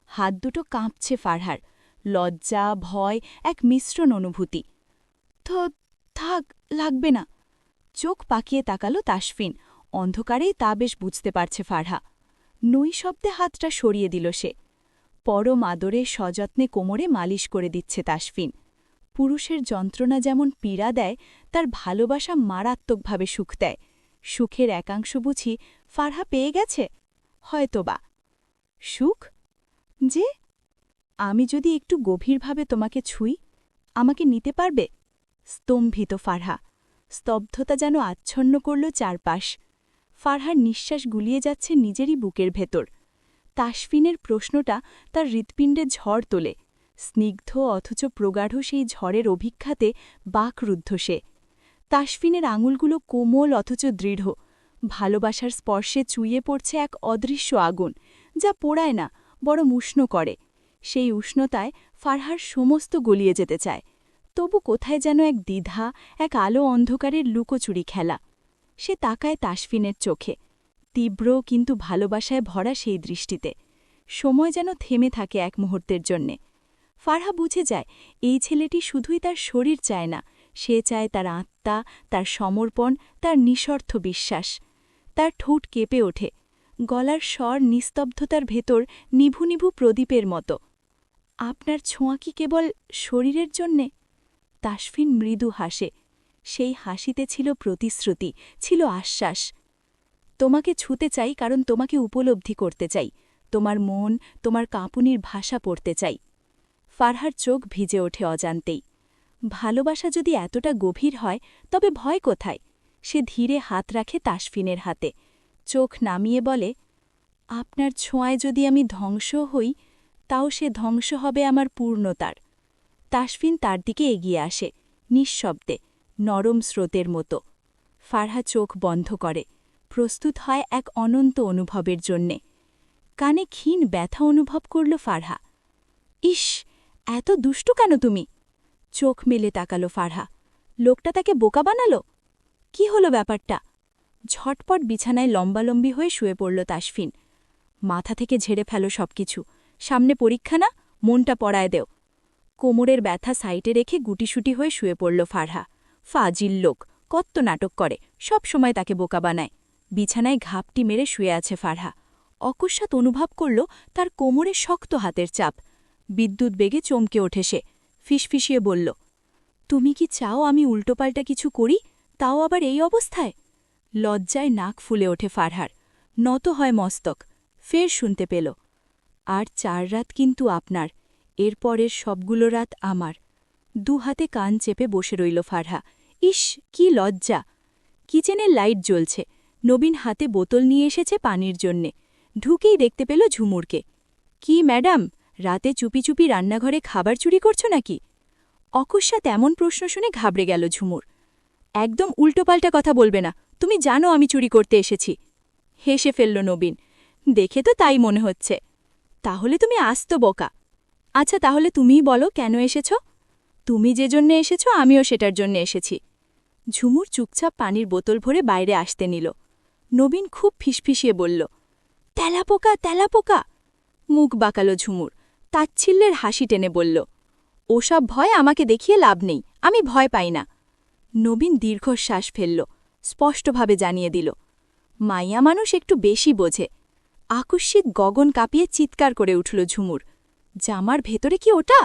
হাত দুটো কাঁপছে ফারহার, লজ্জা ভয় এক মিশ্রণ অনুভূতি। থাক, লাগবে না। চোখ পাকিয়ে তাকালো তাসফিন। অন্ধকারেই তা বেশ বুঝতে পারছে ফারহা। নৈশব্দে হাতটা সরিয়ে দিল সে। পরম আদরে সযত্নে কোমরে মালিশ করে দিচ্ছে তাসফিন। পুরুষের যন্ত্রণা যেমন পীড়া দেয়, তার ভালোবাসা মারাত্মকভাবে সুখ দেয়। সুখের একাংশ বুঝি ফারহা পেয়ে গেছে? হয়তোবা। সুখ? যে আমি যদি একটু গভীরভাবে তোমাকে ছুঁই, আমাকে নিতে পারবে? স্তম্ভিত ফারহা। স্তব্ধতা যেন আচ্ছন্ন করল চারপাশ। ফারহার নিঃশ্বাস গুলিয়ে যাচ্ছে নিজেরই বুকের ভেতর। তাসফিনের প্রশ্নটা তার হৃৎপিণ্ডে ঝড় তোলে। স্নিগ্ধ অথচ প্রগাঢ় সেই ঝড়ের অভিক্ষাতে বাকরুদ্ধ সে। তাসফিনের আঙুলগুলো কোমল অথচ দৃঢ়। ভালোবাসার স্পর্শে চুইয়ে পড়ছে এক অদৃশ্য আগুন, যা পোড়ায় না, বড় উষ্ণ করে। সেই উষ্ণতায় ফারহার সমস্ত গলিয়ে যেতে চায়। তবু কোথায় যেন এক দ্বিধা, এক আলো অন্ধকারের লুকোচুরি খেলা। সে তাকায় তাসফিনের চোখে, তীব্র কিন্তু ভালোবাসায় ভরা সেই দৃষ্টিতে। সময় যেন থেমে থাকে এক মুহূর্তের জন্যে। ফারহা বুঝে যায়, এই ছেলেটি শুধুই তার শরীর চায় না, সে চায় তার আত্মা, তার সমর্পণ, তার নিঃস্বার্থ বিশ্বাস। তার ঠোঁট কেঁপে ওঠে, গলার স্বর নিস্তব্ধতার ভেতর নিভু নিভু প্রদীপের মতো। আপনার ছোঁয়া কি কেবল শরীরের জন্যে? তাসফিন মৃদু হাসে। সেই হাসিতে ছিল প্রতিশ্রুতি, ছিল আশ্বাস। তোমাকে ছুতে চাই কারণ তোমাকে উপলব্ধি করতে চাই, তোমার মন, তোমার কাঁপুনির ভাষা পড়তে চাই। ফারহার চোখ ভিজে ওঠে অজান্তেই। ভালোবাসা যদি এতটা গভীর হয়, তবে ভয় কোথায়? সে ধীরে হাত রাখে তাসফিনের হাতে, চোখ নামিয়ে বলে, আপনার ছোঁয়ায় যদি আমি ধ্বংস হই, তাও সে ধ্বংস হবে আমার পূর্ণতার। তাসফিন তার দিকে এগিয়ে আসে, নিঃশব্দে, নরম স্রোতের মতো। ফারহা চোখ বন্ধ করে, প্রস্তুত হয় এক অনন্ত অনুভবের জন্যে। কানে ক্ষীণ ব্যথা অনুভব করল ফারহা। ইস, এত দুষ্টু কেন তুমি? চোখ মেলে তাকালো ফারহা। লোকটা তাকে বোকা বানালো? কি হলো ব্যাপারটা? ঝটপট বিছানায় লম্বালম্বি হয়ে শুয়ে পড়ল তাসফিন। মাথা থেকে ঝেড়ে ফেলো সবকিছু, সামনে পরীক্ষা না, মনটা পড়ায় দেও। কোমরের ব্যথা সাইটে রেখে গুটিসুটি হয়ে শুয়ে পড়ল ফারহা। ফাজিল লোক, কত নাটক করে, সব সময় তাকে বোকা বানায়। বিছানায় ঘাপটি মেরে শুয়ে আছে ফারহা। অকস্মাৎ অনুভব করল তার কোমরে শক্ত হাতের চাপ। বিদ্যুৎ বেগে চমকে ওঠে সে, ফিসফিসিয়ে বলল, তুমি কি চাও আমি উল্টোপাল্টা কিছু করি, তাও আবার এই অবস্থায়? লজ্জায় নাক ফুলে ওঠে ফারহার, নত হয় মস্তক। ফের শুনতে পেল, আর 4 রাত কিন্তু আপনার, এরপরের সবগুলো রাত আমার। দুহাতে কান চেপে বসে রইল ফারহা। ইস, কি লজ্জা! কিচেনের লাইট জ্বলছে। নবীন হাতে বোতল নিয়ে এসেছে পানির জন্যে। ঢুকেই দেখতে পেল ঝুমুরকে। কি ম্যাডাম, রাতে চুপি চুপি রান্নাঘরে খাবার চুরি করছো নাকি? অকস্মাৎ এমন প্রশ্ন শুনে ঘাবড়ে গেল ঝুমুর। একদম উল্টোপাল্টা কথা বলবে না, তুমি জানো আমি চুরি করতে এসেছি। হেসে ফেলল নবীন, দেখে তো তাই মনে হচ্ছে। তাহলে তুমি আস্ত বোকা। আচ্ছা তাহলে তুমিই বলো কেন এসেছ? তুমি যে জন্যে এসেছ আমিও সেটার জন্য এসেছি। ঝুমুর চুপচাপ পানির বোতল ভরে বাইরে আসতে নিল। নবীন খুব ফিসফিসিয়ে বলল, তেলাপোকা তেলাপোকা। মুখ বাঁকালো ঝুমুর, তাচ্ছিল্যের হাসি টেনে বলল, ওসব ভয় আমাকে দেখিয়ে লাভ নেই, আমি ভয় পাই না। নবীন দীর্ঘশ্বাস ফেলল, স্পষ্টভাবে জানিয়ে দিল, মাইয়া মানুষ একটু বেশি বোঝে। আকস্মিক গগন কাঁপিয়ে চিৎকার করে উঠল ঝুমুর। জামার ভেতরে কি ওটা?